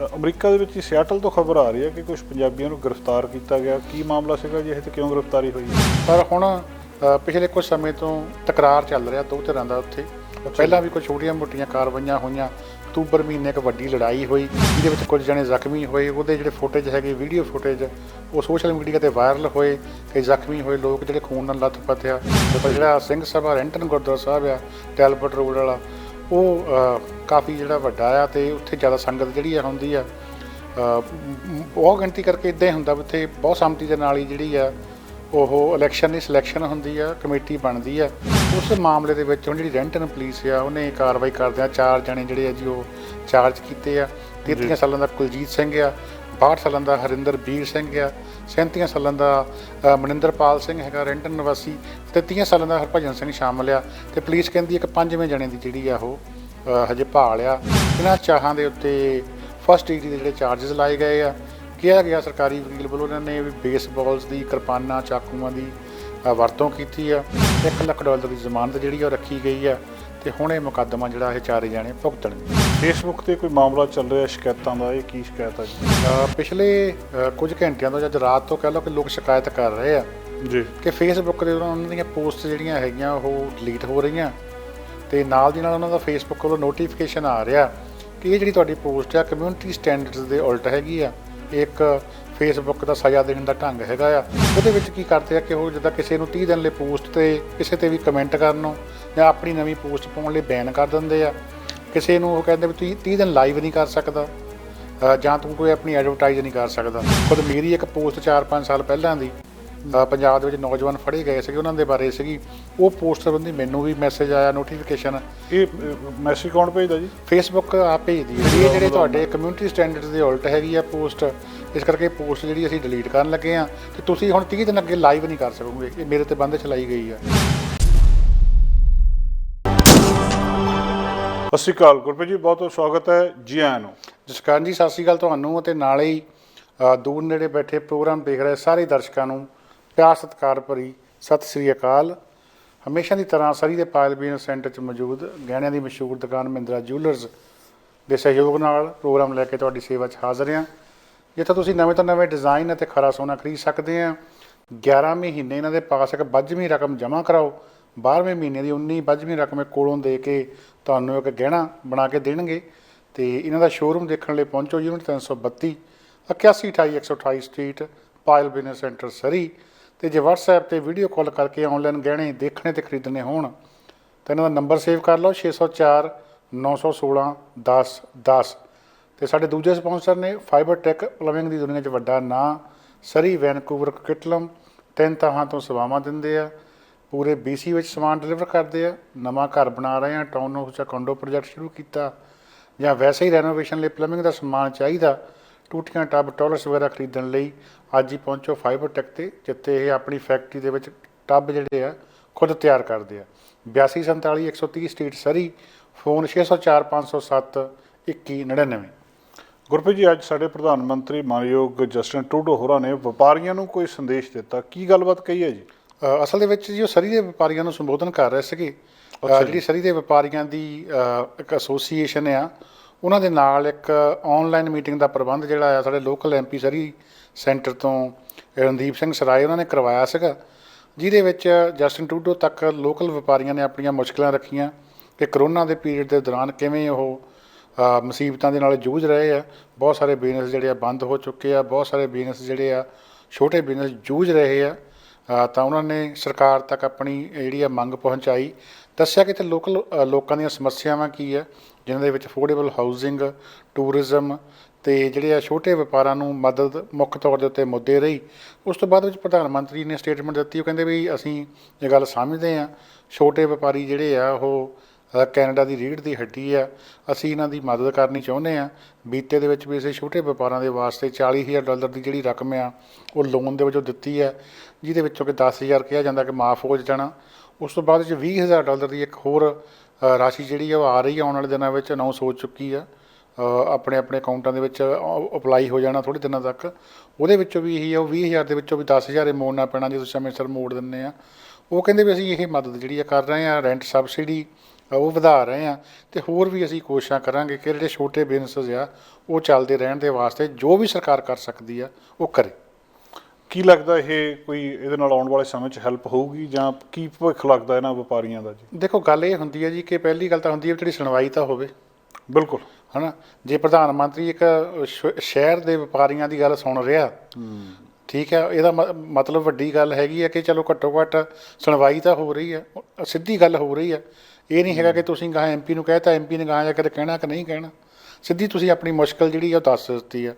America ਦੇ ਵਿੱਚ Seattle ਤੋਂ ਖਬਰ ਆ ਰਹੀ ਹੈ ਕਿ ਕੁਝ ਪੰਜਾਬੀਆਂ ਨੂੰ ਗ੍ਰਿਫਤਾਰ ਕੀਤਾ ਗਿਆ। ਕੀ ਮਾਮਲਾ ਸੀਗਾ ਜੀ ਇਹ ਤੇ ਕਿਉਂ ਗ੍ਰਿਫਤਾਰੀ ਹੋਈ? ਪਰ ਹੁਣ ਪਿਛਲੇ ਕੁਝ ਸਮੇਂ ਤੋਂ ਤਕਰਾਰ ਚੱਲ ਰਿਹਾ ਦੋ ਧਿਰਾਂ ਦਾ ਉੱਥੇ। ਪਹਿਲਾਂ ਵੀ ਕੁਝ ਛੋਟੀਆਂ ਮੋਟੀਆਂ ਕਾਰਵਾਈਆਂ ਹੋਈਆਂ। ਅਕਤੂਬਰ ਮਹੀਨੇ ਇੱਕ ਵੱਡੀ ਲੜਾਈ ਹੋਈ ਜਿਹਦੇ ਵਿੱਚ ਕੁਝ ਜਣੇ ਜ਼ਖਮੀ ਹੋਏ। ਉਹਦੇ ਜਿਹੜੇ ਫੁਟੇਜ ਹੈਗੇ, ਵੀਡੀਓ ਫੁਟੇਜ, ਉਹ ਸੋਸ਼ਲ ਮੀਡੀਆ 'ਤੇ ਵਾਇਰਲ ਹੋਏ। ਕਈ ਜ਼ਖਮੀ ਹੋਏ ਲੋਕ ਜਿਹੜੇ ਖੂਨ ਨਾਲ ਲੱਥ-ਪੱਥ ਆ। ਪਰ ਜਿਹੜਾ ਸਿੰਘ ਸਭਾ ਰੈਂਟਨ ਗੁਰਦੁਆਰਾ ਸਾਹਿਬ ਆ ਟੈਲਬਟ ਰੋਡ ਵਾਲਾ, ਉਹ ਕਾਫੀ ਜਿਹੜਾ ਵੱਡਾ ਆ ਅਤੇ ਉੱਥੇ ਜ਼ਿਆਦਾ ਸੰਗਤ ਜਿਹੜੀ ਆ ਹੁੰਦੀ ਆ। ਬਹੁਤ ਗਿਣਤੀ ਕਰਕੇ ਇੱਦਾਂ ਹੀ ਹੁੰਦਾ ਵੀ ਉੱਥੇ ਬਹੁਤ ਸੰਮਤੀ ਦੇ ਨਾਲ ਹੀ ਜਿਹੜੀ ਆ ਉਹ ਇਲੈਕਸ਼ਨ ਦੀ ਸਿਲੈਕਸ਼ਨ ਹੁੰਦੀ ਆ, ਕਮੇਟੀ ਬਣਦੀ ਆ। ਉਸ ਮਾਮਲੇ ਦੇ ਵਿੱਚ ਹੁਣ ਜਿਹੜੀ ਰੈਂਟਨ ਪੁਲਿਸ ਆ ਉਹਨੇ ਕਾਰਵਾਈ ਕਰਦਿਆਂ 4 ਜਣੇ ਜਿਹੜੇ ਆ ਜੀ ਉਹ ਚਾਰਜ ਕੀਤੇ ਆ। 33 ਸਾਲਾਂ ਦਾ ਕੁਲਜੀਤ ਸਿੰਘ ਆ, 62 ਸਾਲਾਂ ਦਾ ਹਰਿੰਦਰਬੀਰ ਸਿੰਘ ਆ, 37 ਸਾਲਾਂ ਦਾ ਮਨਿੰਦਰਪਾਲ ਸਿੰਘ ਹੈਗਾ ਰੈਂਟਨ ਨਿਵਾਸੀ, 33 ਸਾਲਾਂ ਦਾ ਹਰਭਜਨ ਸਿੰਘ ਸ਼ਾਮਲ ਆ। ਅਤੇ ਪੁਲਿਸ ਕਹਿੰਦੀ ਇੱਕ 5ਵੇਂ ਜਣੇ ਦੀ ਜਿਹੜੀ ਆ ਉਹ ਹਜੇ ਭਾਲ ਆ। ਇਹਨਾਂ ਚਾਹਾਂ ਦੇ ਉੱਤੇ ਫਸਟ ਡਿਗਰੀ ਦੇ ਜਿਹੜੇ ਚਾਰਜਸ ਲਾਏ ਗਏ ਆ। ਕਿਹਾ ਗਿਆ ਸਰਕਾਰੀ ਵਕੀਲ ਵੱਲੋਂ ਇਹਨਾਂ ਨੇ ਵੀ ਬੇਸਬਾਲਸ ਦੀ, ਕਿਰਪਾਨਾਂ, ਚਾਕੂਆਂ ਦੀ ਵਰਤੋਂ ਕੀਤੀ ਆ। $1 ਲੱਖ ਦੀ ਜ਼ਮਾਨਤ ਜਿਹੜੀ ਉਹ ਰੱਖੀ ਗਈ ਆ ਅਤੇ ਹੁਣ ਇਹ ਮੁਕੱਦਮਾ ਜਿਹੜਾ ਇਹ 4 ਜਣੇ ਭੁਗਤਣਗੇ। ਫੇਸਬੁੱਕ 'ਤੇ ਕੋਈ ਮਾਮਲਾ ਚੱਲ ਰਿਹਾ ਸ਼ਿਕਾਇਤਾਂ ਦਾ, ਇਹ ਕੀ ਸ਼ਿਕਾਇਤ ਆ ਜੀ? ਪਿਛਲੇ ਕੁਝ ਘੰਟਿਆਂ ਤੋਂ ਜਾਂ ਰਾਤ ਤੋਂ ਕਹਿ ਲਓ ਕਿ ਲੋਕ ਸ਼ਿਕਾਇਤ ਕਰ ਰਹੇ ਆ ਜੀ ਕਿ ਫੇਸਬੁੱਕ ਦੇ ਉਹਨਾਂ ਦੀਆਂ ਪੋਸਟ ਜਿਹੜੀਆਂ ਹੈਗੀਆਂ ਉਹ ਡਿਲੀਟ ਹੋ ਰਹੀਆਂ ਅਤੇ ਨਾਲ ਦੀ ਨਾਲ ਉਹਨਾਂ ਦਾ ਫੇਸਬੁੱਕ ਵੱਲੋਂ ਨੋਟੀਫਿਕੇਸ਼ਨ ਆ ਰਿਹਾ ਕਿ ਇਹ ਜਿਹੜੀ ਤੁਹਾਡੀ ਪੋਸਟ ਆ ਕਮਿਊਨਿਟੀ ਸਟੈਂਡਰਡਸ ਦੇ ਉਲਟ ਹੈਗੀ ਆ। ਇੱਕ ਫੇਸਬੁੱਕ ਦਾ ਸਜ਼ਾ ਦੇਣ ਦਾ ਢੰਗ ਹੈਗਾ ਆ। ਉਹਦੇ ਵਿੱਚ ਕੀ ਕਰਦੇ ਆ ਕਿ ਉਹ ਜਿੱਦਾਂ ਕਿਸੇ ਨੂੰ 30 ਦਿਨ ਲਈ ਪੋਸਟ 'ਤੇ ਕਿਸੇ 'ਤੇ ਵੀ ਕਮੈਂਟ ਕਰਨ ਨੂੰ ਜਾਂ ਆਪਣੀ ਨਵੀਂ ਪੋਸਟ ਪਾਉਣ ਲਈ ਬੈਨ ਕਰ ਦਿੰਦੇ ਆ। ਕਿਸੇ ਨੂੰ ਉਹ ਕਹਿੰਦੇ ਵੀ ਤੁਸੀਂ 30 ਦਿਨ ਲਾਈਵ ਨਹੀਂ ਕਰ ਸਕਦਾ ਜਾਂ ਤੂੰ ਕੋਈ ਆਪਣੀ ਐਡਵਰਟਾਈਜ਼ ਨਹੀਂ ਕਰ ਸਕਦਾ। ਖੁਦ ਮੇਰੀ ਇੱਕ ਪੋਸਟ 4-5 ਸਾਲ ਪਹਿਲਾਂ ਦੀ ਪੰਜਾਬ ਦੇ ਵਿੱਚ ਨੌਜਵਾਨ ਫੜੇ ਗਏ ਸੀਗੇ, ਉਹਨਾਂ ਦੇ ਬਾਰੇ ਸੀਗੀ। ਉਹ ਪੋਸਟ ਸੰਬੰਧੀ ਮੈਨੂੰ ਵੀ ਮੈਸੇਜ ਆਇਆ, ਨੋਟੀਫਿਕੇਸ਼ਨ। ਇਹ ਮੈਸੇਜ ਕੌਣ ਭੇਜਦਾ ਜੀ? ਫੇਸਬੁੱਕ ਆਪ ਭੇਜਦੀ ਹੈ। ਇਹ ਜਿਹੜੇ ਤੁਹਾਡੇ ਕਮਿਊਨਿਟੀ ਸਟੈਂਡਰਡਸ ਦੇ ਉਲਟ ਹੈਗੀ ਆ ਪੋਸਟ, ਇਸ ਕਰਕੇ ਪੋਸਟ ਜਿਹੜੀ ਅਸੀਂ ਡਿਲੀਟ ਕਰਨ ਲੱਗੇ ਹਾਂ ਅਤੇ ਤੁਸੀਂ ਹੁਣ 30 ਦਿਨ ਅੱਗੇ ਲਾਈਵ ਨਹੀਂ ਕਰ ਸਕੋਗੇ। ਇਹ ਮੇਰੇ 'ਤੇ ਬੰਦ ਚਲਾਈ ਗਈ ਆ। ਸਤਿ ਸ਼੍ਰੀ ਅਕਾਲ ਗੁਰਪ੍ਰੀਤ ਜੀ, ਬਹੁਤ ਬਹੁਤ ਸਵਾਗਤ ਹੈ ਜੀ ਆਇਆਂ ਨੂੰ। ਜਸਕਰਨ ਜੀ ਸਤਿ ਸ਼੍ਰੀ ਅਕਾਲ ਤੁਹਾਨੂੰ, ਅਤੇ ਨਾਲੇ ਹੀ ਦੂਰ ਨੇੜੇ ਬੈਠੇ ਪ੍ਰੋਗਰਾਮ ਦੇਖ ਰਹੇ ਸਾਰੇ ਦਰਸ਼ਕਾਂ ਨੂੰ ਪਿਆਰ ਸਤਿਕਾਰ ਭਰੀ ਸਤਿ ਸ਼੍ਰੀ ਅਕਾਲ। ਹਮੇਸ਼ਾ ਦੀ ਤਰ੍ਹਾਂ ਸਰੀ ਦੇ ਪਾਇਲ ਬਿਜ਼ਨਸ ਸੈਂਟਰ 'ਚ ਮੌਜੂਦ ਗਹਿਣਿਆਂ ਦੀ ਮਸ਼ਹੂਰ ਦੁਕਾਨ ਮਹਿੰਦਰਾ ਜੂਲਰਸ ਦੇ ਸਹਿਯੋਗ ਨਾਲ ਪ੍ਰੋਗਰਾਮ ਲੈ ਕੇ ਤੁਹਾਡੀ ਸੇਵਾ 'ਚ ਹਾਜ਼ਰ ਹਾਂ, ਜਿੱਥੇ ਤੁਸੀਂ ਨਵੇਂ ਤੋਂ ਨਵੇਂ ਡਿਜ਼ਾਈਨ ਅਤੇ ਖਰਾ ਸੋਨਾ ਖਰੀਦ ਸਕਦੇ ਆ। 11 ਮਹੀਨੇ ਇਹਨਾਂ ਦੇ ਪਾਸ ਇੱਕ ਬੱਝਵੀਂ ਰਕਮ ਜਮ੍ਹਾਂ ਕਰਾਓ, 12ਵੇਂ ਮਹੀਨੇ ਦੀ 19 ਬੱਝਵੀਂ ਰਕਮ ਕੋਲੋਂ ਦੇ ਕੇ ਤੁਹਾਨੂੰ ਇੱਕ ਗਹਿਣਾ ਬਣਾ ਕੇ ਦੇਣਗੇ। ਅਤੇ ਇਹਨਾਂ ਦਾ ਸ਼ੋਰੂਮ ਦੇਖਣ ਲਈ ਪਹੁੰਚੋ ਯੂਨਿਟ 332 8128 128 ਸਟਰੀਟ ਪਾਇਲ ਬਿਜ਼ਨਸ ਸੈਂਟਰ ਸਰੀ। ਅਤੇ ਜੇ ਵਟਸਐਪ 'ਤੇ ਵੀਡੀਓ ਕਾਲ ਕਰਕੇ ਔਨਲਾਈਨ ਗਹਿਣੇ ਦੇਖਣੇ ਅਤੇ ਖਰੀਦਣੇ ਹੋਣ ਤਾਂ ਇਹਨਾਂ ਦਾ ਨੰਬਰ ਸੇਵ ਕਰ ਲਓ 604 916 10 10। ਅਤੇ ਸਾਡੇ ਦੂਜੇ ਸਪੌਂਸਰ ਨੇ ਫਾਈਬਰ ਟੈਕ ਪਲੰਬਿੰਗ ਦੀ ਦੁਨੀਆ 'ਚ ਵੱਡਾ ਨਾਂ ਸਰੀ, ਵੈਨਕੂਵਰ, ਕਿਟਲਮ 3 ਥਾਵਾਂ ਤੋਂ ਸੇਵਾਵਾਂ ਦਿੰਦੇ ਆ। ਪੂਰੇ BC ਵਿੱਚ ਸਮਾਨ ਡਿਲੀਵਰ ਕਰਦੇ ਆ। ਨਵਾਂ ਘਰ ਬਣਾ ਰਹੇ ਆ, ਟਾਊਨ ਹਾਊਸ ਜਾਂ ਕੰਡੋ ਪ੍ਰੋਜੈਕਟ ਸ਼ੁਰੂ ਕੀਤਾ, ਜਾਂ ਵੈਸੇ ਹੀ ਰੈਨੋਵੇਸ਼ਨ ਲਈ ਪਲੰਬਿੰਗ ਦਾ ਸਮਾਨ ਚਾਹੀਦਾ, ਟੂਟੀਆਂ, ਟੱਬ, ਟੋਇਲਟਸ ਵਗੈਰਾ ਖਰੀਦਣ ਲਈ ਅੱਜ ਹੀ ਪਹੁੰਚੋ ਫਾਈਬਰ ਟੈਕ 'ਤੇ, ਜਿੱਥੇ ਇਹ ਆਪਣੀ ਫੈਕਟਰੀ ਦੇ ਵਿੱਚ ਟੱਬ ਜਿਹੜੇ ਆ ਖੁਦ ਤਿਆਰ ਕਰਦੇ ਆ। 8247 130 ਸਟਰੀਟ ਸਰੀ, ਫੋਨ 604 507 2199। ਗੁਰਪ੍ਰੀਤ ਜੀ, ਅੱਜ ਸਾਡੇ ਪ੍ਰਧਾਨ ਮੰਤਰੀ ਮਾਨਯੋਗ ਜਸਟਿਨ ਟਰੂਡੋ ਹੋਰਾਂ ਨੇ ਵਪਾਰੀਆਂ ਨੂੰ ਕੋਈ ਸੰਦੇਸ਼ ਦਿੱਤਾ। ਕੀ ਗੱਲਬਾਤ ਕਹੀ ਹੈ ਜੀ? ਅਸਲ ਦੇ ਵਿੱਚ ਜੀ ਉਹ ਸਰੀ ਦੇ ਵਪਾਰੀਆਂ ਨੂੰ ਸੰਬੋਧਨ ਕਰ ਰਹੇ ਸੀਗੇ। ਜਿਹੜੀ ਸਰੀ ਦੇ ਵਪਾਰੀਆਂ ਦੀ ਇੱਕ ਐਸੋਸੀਏਸ਼ਨ ਆ, ਉਹਨਾਂ ਦੇ ਨਾਲ ਇੱਕ ਔਨਲਾਈਨ ਮੀਟਿੰਗ ਦਾ ਪ੍ਰਬੰਧ ਜਿਹੜਾ ਆ ਸਾਡੇ ਲੋਕਲ MP ਸਰੀ ਸੈਂਟਰ ਤੋਂ ਰਣਦੀਪ ਸਿੰਘ ਸਰਾਏ ਉਹਨਾਂ ਨੇ ਕਰਵਾਇਆ ਸੀਗਾ, ਜਿਹਦੇ ਵਿੱਚ ਜਸਟਿਨ ਟਰੂਡੋ ਤੱਕ ਲੋਕਲ ਵਪਾਰੀਆਂ ਨੇ ਆਪਣੀਆਂ ਮੁਸ਼ਕਿਲਾਂ ਰੱਖੀਆਂ ਕਿ ਕਰੋਨਾ ਦੇ ਪੀਰੀਅਡ ਦੇ ਦੌਰਾਨ ਕਿਵੇਂ ਉਹ ਮੁਸੀਬਤਾਂ ਦੇ ਨਾਲ ਜੂਝ ਰਹੇ ਆ। ਬਹੁਤ ਸਾਰੇ ਬਿਜ਼ਨਸ ਜਿਹੜੇ ਆ ਬੰਦ ਹੋ ਚੁੱਕੇ ਆ, ਬਹੁਤ ਸਾਰੇ ਬਿਜ਼ਨਸ ਜਿਹੜੇ ਆ ਛੋਟੇ ਬਿਜ਼ਨਸ ਜੂਝ ਰਹੇ ਆ। ਤਾਂ ਉਹਨਾਂ ਨੇ ਸਰਕਾਰ ਤੱਕ ਆਪਣੀ ਜਿਹੜੀ ਆ ਮੰਗ ਪਹੁੰਚਾਈ, ਦੱਸਿਆ ਕਿ ਇੱਥੇ ਲੋਕਲ ਲੋਕਾਂ ਦੀਆਂ ਸਮੱਸਿਆਵਾਂ ਕੀ ਆ, ਜਿਨ੍ਹਾਂ ਦੇ ਵਿੱਚ ਅਫੋਰਡੇਬਲ ਹਾਊਸਿੰਗ, ਟੂਰਿਜ਼ਮ ਅਤੇ ਜਿਹੜੇ ਆ ਛੋਟੇ ਵਪਾਰਾਂ ਨੂੰ ਮਦਦ ਮੁੱਖ ਤੌਰ ਦੇ ਉੱਤੇ ਮੁੱਦੇ ਰਹੀ। ਉਸ ਤੋਂ ਬਾਅਦ ਵਿੱਚ ਪ੍ਰਧਾਨ ਮੰਤਰੀ ਨੇ ਸਟੇਟਮੈਂਟ ਦਿੱਤੀ। ਉਹ ਕਹਿੰਦੇ ਵੀ ਅਸੀਂ ਇਹ ਗੱਲ ਸਮਝਦੇ ਹਾਂ, ਛੋਟੇ ਵਪਾਰੀ ਜਿਹੜੇ ਆ ਉਹ ਕੈਨੇਡਾ ਦੀ ਰੀੜ੍ਹ ਦੀ ਹੱਡੀ ਆ, ਅਸੀਂ ਇਹਨਾਂ ਦੀ ਮਦਦ ਕਰਨੀ ਚਾਹੁੰਦੇ ਹਾਂ। ਬੀਤੇ ਦੇ ਵਿੱਚ ਵੀ ਅਸੀਂ ਛੋਟੇ ਵਪਾਰਾਂ ਦੇ ਵਾਸਤੇ $40,000 ਦੀ ਜਿਹੜੀ ਰਕਮ ਆ ਉਹ ਲੋਨ ਦੇ ਵਜੋਂ ਦਿੱਤੀ ਹੈ, ਜਿਹਦੇ ਵਿੱਚੋਂ ਕਿ 10,000 ਕਿਹਾ ਜਾਂਦਾ ਕਿ ਮਾਫ ਹੋ ਜਾਣਾ। ਉਸ ਤੋਂ ਬਾਅਦ ਵਿੱਚ $20,000 ਦੀ ਇੱਕ ਹੋਰ ਰਾਸ਼ੀ ਜਿਹੜੀ ਆ ਉਹ ਆ ਰਹੀ ਆ, ਆਉਣ ਵਾਲੇ ਦਿਨਾਂ ਵਿੱਚ ਅਨਾਊਂਸ ਹੋ ਚੁੱਕੀ ਆ, ਆਪਣੇ ਆਪਣੇ ਅਕਾਊਂਟਾਂ ਦੇ ਵਿੱਚ ਅਪਲਾਈ ਹੋ ਜਾਣਾ ਥੋੜ੍ਹੇ ਦਿਨਾਂ ਤੱਕ। ਉਹਦੇ ਵਿੱਚੋਂ ਵੀ ਇਹੀ ਆ, ਉਹ 20,000 ਦੇ ਵਿੱਚੋਂ ਵੀ 10,000 ਮੋੜਨਾ ਪੈਣਾ ਜੇ ਤੁਸੀਂ ਸਮੇਂ ਸਿਰ ਮੋੜ ਦਿੰਦੇ ਆ। ਉਹ ਕਹਿੰਦੇ ਵੀ ਅਸੀਂ ਇਹ ਮਦਦ ਜਿਹੜੀ ਆ ਕਰ ਰਹੇ ਹਾਂ। ਰੈਂਟ ਸਬਸਿਡੀ ਉਹ ਵਧਾ ਰਹੇ ਆ ਤੇ ਹੋਰ ਵੀ ਅਸੀਂ ਕੋਸ਼ਿਸ਼ਾਂ ਕਰਾਂਗੇ ਕਿ ਜਿਹੜੇ ਛੋਟੇ ਬਿਜ਼ਨਸ ਆ ਉਹ ਚੱਲਦੇ ਰਹਿਣ ਦੇ ਵਾਸਤੇ ਜੋ ਵੀ ਸਰਕਾਰ ਕਰ ਸਕਦੀ ਆ ਉਹ ਕਰੇ। ਕੀ ਲੱਗਦਾ ਇਹ ਕੋਈ ਇਹਦੇ ਨਾਲ ਆਉਣ ਵਾਲੇ ਸਮੇਂ 'ਚ ਹੈਲਪ ਹੋਊਗੀ ਜਾਂ ਕੀ ਭਵਿੱਖ ਲੱਗਦਾ ਇਹਨਾਂ ਵਪਾਰੀਆਂ ਦਾ ਜੀ? ਦੇਖੋ ਗੱਲ ਇਹ ਹੁੰਦੀ ਹੈ ਜੀ ਕਿ ਪਹਿਲੀ ਗੱਲ ਤਾਂ ਹੁੰਦੀ ਹੈ ਵੀ ਜਿਹੜੀ ਸੁਣਵਾਈ ਤਾਂ ਹੋਵੇ, ਬਿਲਕੁਲ। ਹੈ ਨਾ। ਜੇ ਪ੍ਰਧਾਨ ਮੰਤਰੀ ਇੱਕ ਸ਼ਹਿਰ ਦੇ ਵਪਾਰੀਆਂ ਦੀ ਗੱਲ ਸੁਣ ਰਿਹਾ, ਠੀਕ ਹੈ, ਇਹਦਾ ਮਤਲਬ ਵੱਡੀ ਗੱਲ ਹੈਗੀ ਹੈ ਕਿ ਚਲੋ ਘੱਟੋ ਘੱਟ ਸੁਣਵਾਈ ਤਾਂ ਹੋ ਰਹੀ ਹੈ, ਸਿੱਧੀ ਗੱਲ ਹੋ ਰਹੀ ਹੈ। ਇਹ ਨਹੀਂ ਹੈਗਾ ਕਿ ਤੁਸੀਂ ਗਾਹਾਂ MP ਨੂੰ ਕਹਿਤਾ, MP ਨੇ ਗਾਹਾਂ ਜਾ ਕੇ ਕਹਿਣਾ ਕਿ ਨਹੀਂ ਕਹਿਣਾ, ਸਿੱਧੀ ਤੁਸੀਂ ਆਪਣੀ ਮੁਸ਼ਕਲ ਜਿਹੜੀ ਆ ਉਹ ਦੱਸ ਦਿੱਤੀ ਆ।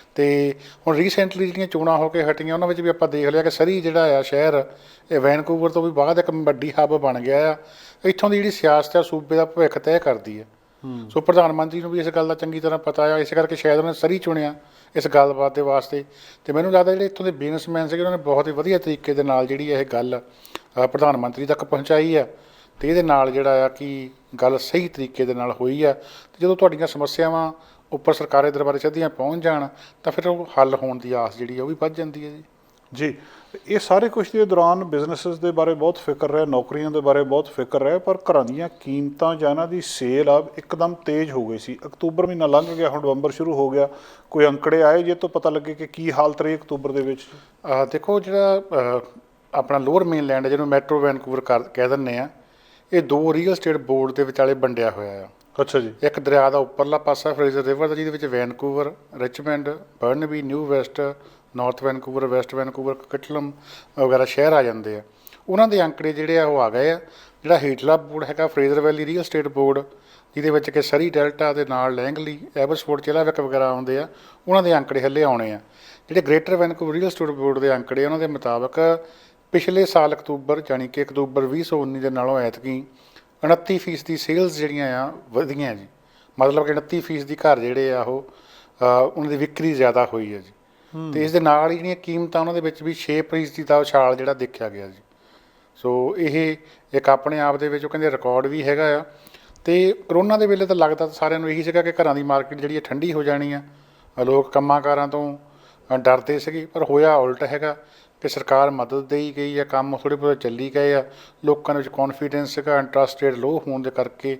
ਅਤੇ ਹੁਣ ਰੀਸੈਂਟਲੀ ਜਿਹੜੀਆਂ ਚੋਣਾਂ ਹੋ ਕੇ ਹਟੀਆਂ ਉਹਨਾਂ ਵਿੱਚ ਵੀ ਆਪਾਂ ਦੇਖ ਲਿਆ ਕਿ ਸਰੀ ਜਿਹੜਾ ਆ ਸ਼ਹਿਰ, ਇਹ ਵੈਨਕੂਵਰ ਤੋਂ ਵੀ ਬਾਅਦ ਇੱਕ ਵੱਡੀ ਹੱਬ ਬਣ ਗਿਆ ਆ। ਇੱਥੋਂ ਦੀ ਜਿਹੜੀ ਸਿਆਸਤ ਆ ਸੂਬੇ ਦਾ ਭਵਿੱਖ ਤੈਅ ਕਰਦੀ ਹੈ। ਸੋ ਪ੍ਰਧਾਨ ਮੰਤਰੀ ਨੂੰ ਵੀ ਇਸ ਗੱਲ ਦਾ ਚੰਗੀ ਤਰ੍ਹਾਂ ਪਤਾ ਆ, ਇਸ ਕਰਕੇ ਸ਼ਾਇਦ ਉਹਨੇ ਸਰੀ ਚੁਣਿਆ ਇਸ ਗੱਲਬਾਤ ਦੇ ਵਾਸਤੇ। ਅਤੇ ਮੈਨੂੰ ਲੱਗਦਾ ਜਿਹੜੇ ਇੱਥੋਂ ਦੇ ਬਿਜ਼ਨਸਮੈਨ ਸੀਗੇ ਉਹਨਾਂ ਨੇ ਬਹੁਤ ਹੀ ਵਧੀਆ ਤਰੀਕੇ ਦੇ ਨਾਲ ਜਿਹੜੀ ਇਹ ਗੱਲ ਪ੍ਰਧਾਨ ਮੰਤਰੀ ਤੱਕ ਪਹੁੰਚਾਈ ਆ, ਅਤੇ ਇਹਦੇ ਨਾਲ ਜਿਹੜਾ ਆ ਕਿ ਗੱਲ ਸਹੀ ਤਰੀਕੇ ਦੇ ਨਾਲ ਹੋਈ ਆ। ਅਤੇ ਜਦੋਂ ਤੁਹਾਡੀਆਂ ਸਮੱਸਿਆਵਾਂ ਉੱਪਰ ਸਰਕਾਰੀ ਦਰਬਾਰੇ ਸਿੱਧੀਆਂ ਪਹੁੰਚ ਜਾਣ ਤਾਂ ਫਿਰ ਉਹ ਹੱਲ ਹੋਣ ਦੀ ਆਸ ਜਿਹੜੀ ਆ ਉਹ ਵੀ ਵੱਧ ਜਾਂਦੀ ਹੈ ਜੀ। ਜੀ, ਇਹ ਸਾਰੇ ਕੁਛ ਦੇ ਦੌਰਾਨ ਬਿਜ਼ਨੈਸਿਸ ਦੇ ਬਾਰੇ ਬਹੁਤ ਫਿਕਰ ਰਿਹਾ, ਨੌਕਰੀਆਂ ਦੇ ਬਾਰੇ ਬਹੁਤ ਫਿਕਰ ਰਿਹਾ, ਪਰ ਘਰਾਂ ਦੀਆਂ ਕੀਮਤਾਂ ਜਾਂ ਇਹਨਾਂ ਦੀ ਸੇਲ ਆ ਇੱਕਦਮ ਤੇਜ਼ ਹੋ ਗਈ ਸੀ। ਅਕਤੂਬਰ ਮਹੀਨਾ ਲੰਘ ਗਿਆ, ਹੁਣ ਨਵੰਬਰ ਸ਼ੁਰੂ ਹੋ ਗਿਆ, ਕੋਈ ਅੰਕੜੇ ਆਏ ਜੇ ਤੋਂ ਪਤਾ ਲੱਗੇ ਕਿ ਕੀ ਹਾਲਤ ਰਹੀ ਅਕਤੂਬਰ ਦੇ ਵਿੱਚ? ਦੇਖੋ ਜਿਹੜਾ ਆਪਣਾ ਲੋਅਰ ਮੇਨਲੈਂਡ ਜਿਹਨੂੰ ਮੈਟਰੋ ਵੈਨਕੂਵਰ ਕਹਿ ਦਿੰਦੇ ਆ, ਇਹ ਦੋ ਰੀਅਲ ਸਟੇਟ ਬੋਰਡ ਦੇ ਵਿਚਾਲੇ ਵੰਡਿਆ ਹੋਇਆ ਆ। ਅੱਛਾ ਜੀ। ਇੱਕ ਦਰਿਆ ਦਾ ਉੱਪਰਲਾ ਪਾਸਾ ਫਰੇਜ਼ਰ ਰਿਵਰ ਦਾ, ਜਿਹਦੇ ਵਿੱਚ Vancouver, Richmond, Burnaby, New West, North Vancouver, West Vancouver, Coquitlam ਵਗੈਰਾ ਸ਼ਹਿਰ ਆ ਜਾਂਦੇ ਆ। ਉਹਨਾਂ ਦੇ ਅੰਕੜੇ ਜਿਹੜੇ ਆ ਉਹ ਆ ਗਏ ਆ। ਜਿਹੜਾ ਹੇਠਲਾ ਬੋਰਡ ਹੈਗਾ ਫਰੇਜ਼ਰ ਵੈਲੀ ਰੀਅਲ ਸਟੇਟ ਬੋਰਡ, ਜਿਹਦੇ ਵਿੱਚ ਕਿ ਸਰੀ ਡੈਲਟਾ ਦੇ ਨਾਲ ਲੈਂਗਲੀ, ਐਬਸਫੋਰਡ, ਚਿਲਾਵਿਕ ਵਗੈਰਾ ਆਉਂਦੇ ਆ, ਉਹਨਾਂ ਦੇ ਅੰਕੜੇ ਹਲੇ ਆਉਣੇ ਆ। ਜਿਹੜੇ greater Vancouver real estate board ਦੇ ਅੰਕੜੇ ਉਹਨਾਂ ਦੇ ਮੁਤਾਬਕ ਪਿਛਲੇ ਸਾਲ ਅਕਤੂਬਰ, ਯਾਨੀ ਕਿ ਅਕਤੂਬਰ 2019 ਦੇ ਨਾਲੋਂ ਐਤਕੀ 29% ਦੀ ਸੇਲਸ ਜਿਹੜੀਆਂ ਆ ਵਧੀਆਂ ਜੀ। ਮਤਲਬ ਕਿ 29% ਦੀ ਘਰ ਜਿਹੜੇ ਆ ਉਹ ਉਹਨਾਂ ਦੀ ਵਿਕਰੀ ਜ਼ਿਆਦਾ ਹੋਈ ਹੈ ਜੀ। ਅਤੇ ਇਸ ਦੇ ਨਾਲ ਹੀ ਜਿਹੜੀਆਂ ਕੀਮਤਾਂ ਉਹਨਾਂ ਦੇ ਵਿੱਚ ਵੀ 6% ਦਾ ਉਛਾਲ ਜਿਹੜਾ ਦੇਖਿਆ ਗਿਆ ਜੀ। ਸੋ ਇਹ ਇੱਕ ਆਪਣੇ ਆਪ ਦੇ ਵਿੱਚ ਉਹ ਕਹਿੰਦੇ ਰਿਕਾਰਡ ਵੀ ਹੈਗਾ ਆ। ਅਤੇ ਕਰੋਨਾ ਦੇ ਵੇਲੇ ਤਾਂ ਲੱਗਦਾ ਤਾਂ ਸਾਰਿਆਂ ਨੂੰ ਇਹੀ ਸੀਗਾ ਕਿ ਘਰਾਂ ਦੀ ਮਾਰਕੀਟ ਜਿਹੜੀ ਹੈ ਠੰਡੀ ਹੋ ਜਾਣੀ ਆ, ਲੋਕ ਕੰਮਾਂ ਕਾਰਾਂ ਤੋਂ ਡਰਦੇ ਸੀਗੇ, ਪਰ ਹੋਇਆ ਉਲਟ ਹੈਗਾ ਕਿ ਸਰਕਾਰ ਮਦਦ ਦੇਈ ਗਈ ਆ, ਕੰਮ ਥੋੜ੍ਹੇ ਬਹੁਤ ਚੱਲੀ ਗਏ ਆ, ਲੋਕਾਂ ਦੇ ਵਿੱਚ ਕੌਨਫੀਡੈਂਸ ਸੀਗਾ, ਇੰਟਰਸਟ ਰੇਟ ਲੋਅ ਹੋਣ ਦੇ ਕਰਕੇ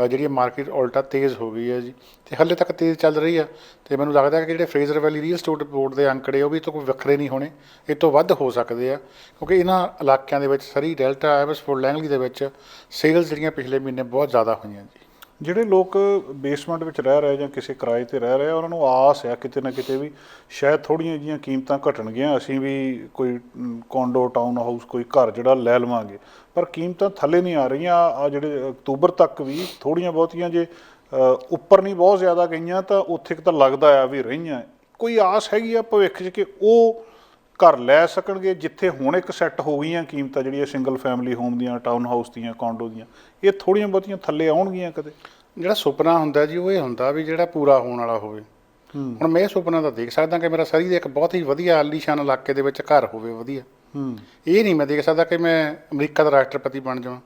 ਜਿਹੜੀ ਮਾਰਕੀਟ ਉਲਟਾ ਤੇਜ਼ ਹੋ ਗਈ ਹੈ ਜੀ। ਅਤੇ ਹਾਲੇ ਤੱਕ ਤੇਜ਼ ਚੱਲ ਰਹੀ ਆ। ਅਤੇ ਮੈਨੂੰ ਲੱਗਦਾ ਕਿ ਜਿਹੜੇ ਫਰੇਜ਼ਰ ਵੈਲੀ ਰੀਅਲ ਸਟੇਟ ਬੋਰਡ ਦੇ ਅੰਕੜੇ ਉਹ ਵੀ ਤੋਂ ਕੋਈ ਵੱਖਰੇ ਨਹੀਂ ਹੋਣੇ, ਇਹ ਤੋਂ ਵੱਧ ਹੋ ਸਕਦੇ ਆ, ਕਿਉਂਕਿ ਇਹਨਾਂ ਇਲਾਕਿਆਂ ਦੇ ਵਿੱਚ ਸਰੀ, ਡੈਲਟਾ, ਐਬਸਫੋਰਡ, ਲੈਂਗਲੀ ਦੇ ਵਿੱਚ ਸੇਲਸ ਜਿਹੜੀਆਂ ਪਿਛਲੇ ਮਹੀਨੇ ਬਹੁਤ ਜ਼ਿਆਦਾ ਹੋਈਆਂ ਜੀ। ਜਿਹੜੇ ਲੋਕ ਬੇਸਮੈਂਟ ਵਿੱਚ ਰਹਿ ਰਹੇ ਜਾਂ ਕਿਸੇ ਕਿਰਾਏ 'ਤੇ ਰਹਿ ਰਹੇ, ਉਹਨਾਂ ਨੂੰ ਆਸ ਆ ਕਿਤੇ ਨਾ ਕਿਤੇ ਵੀ ਸ਼ਾਇਦ ਥੋੜ੍ਹੀਆਂ ਜਿਹੀਆਂ ਕੀਮਤਾਂ ਘਟਣਗੀਆਂ, ਅਸੀਂ ਵੀ ਕੋਈ ਕੋਂਡੋ, ਟਾਊਨ ਹਾਊਸ, ਕੋਈ ਘਰ ਜਿਹੜਾ ਲੈ ਲਵਾਂਗੇ, ਪਰ ਕੀਮਤਾਂ ਥੱਲੇ ਨਹੀਂ ਆ ਰਹੀਆਂ। ਆ ਜਿਹੜੇ ਅਕਤੂਬਰ ਤੱਕ ਵੀ ਥੋੜ੍ਹੀਆਂ ਬਹੁਤੀਆਂ ਜੇ ਉੱਪਰ ਨਹੀਂ ਬਹੁਤ ਜ਼ਿਆਦਾ ਗਈਆਂ ਤਾਂ ਉੱਥੇ ਤਾਂ ਲੱਗਦਾ ਆ ਵੀ ਰਹੀਆਂ। ਕੋਈ ਆਸ ਹੈਗੀ ਆ ਭਵਿੱਖ 'ਚ ਕਿ ਉਹ ਘਰ ਲੈ ਸਕਣਗੇ ਜਿੱਥੇ ਹੁਣ ਇੱਕ ਸੈੱਟ ਹੋ ਗਈਆਂ ਕੀਮਤਾਂ ਜਿਹੜੀਆਂ ਸਿੰਗਲ ਫੈਮਿਲੀ ਹੋਮ ਦੀਆਂ, ਟਾਊਨ ਹਾਊਸ ਦੀਆਂ, ਕੋਂਡੋ ਦੀਆਂ, ਇਹ ਥੋੜ੍ਹੀਆਂ ਬਹੁਤੀਆਂ ਥੱਲੇ ਆਉਣਗੀਆਂ ਕਦੇ? ਜਿਹੜਾ ਸੁਪਨਾ ਹੁੰਦਾ ਜੀ ਉਹ ਇਹ ਹੁੰਦਾ ਵੀ ਜਿਹੜਾ ਪੂਰਾ ਹੋਣ ਵਾਲਾ ਹੋਵੇ। ਹੁਣ ਮੈਂ ਇਹ ਸੁਪਨਾ ਤਾਂ ਦੇਖ ਸਕਦਾ ਕਿ ਮੇਰਾ ਸਰੀ ਦੇ ਇੱਕ ਬਹੁਤ ਹੀ ਵਧੀਆ ਆਲੀਸ਼ਾਨ ਇਲਾਕੇ ਦੇ ਵਿੱਚ ਘਰ ਹੋਵੇ ਵਧੀਆ। ਇਹ ਨਹੀਂ ਮੈਂ ਦੇਖ ਸਕਦਾ ਕਿ ਮੈਂ ਅਮਰੀਕਾ ਦਾ ਰਾਸ਼ਟਰਪਤੀ ਬਣ ਜਾਵਾਂ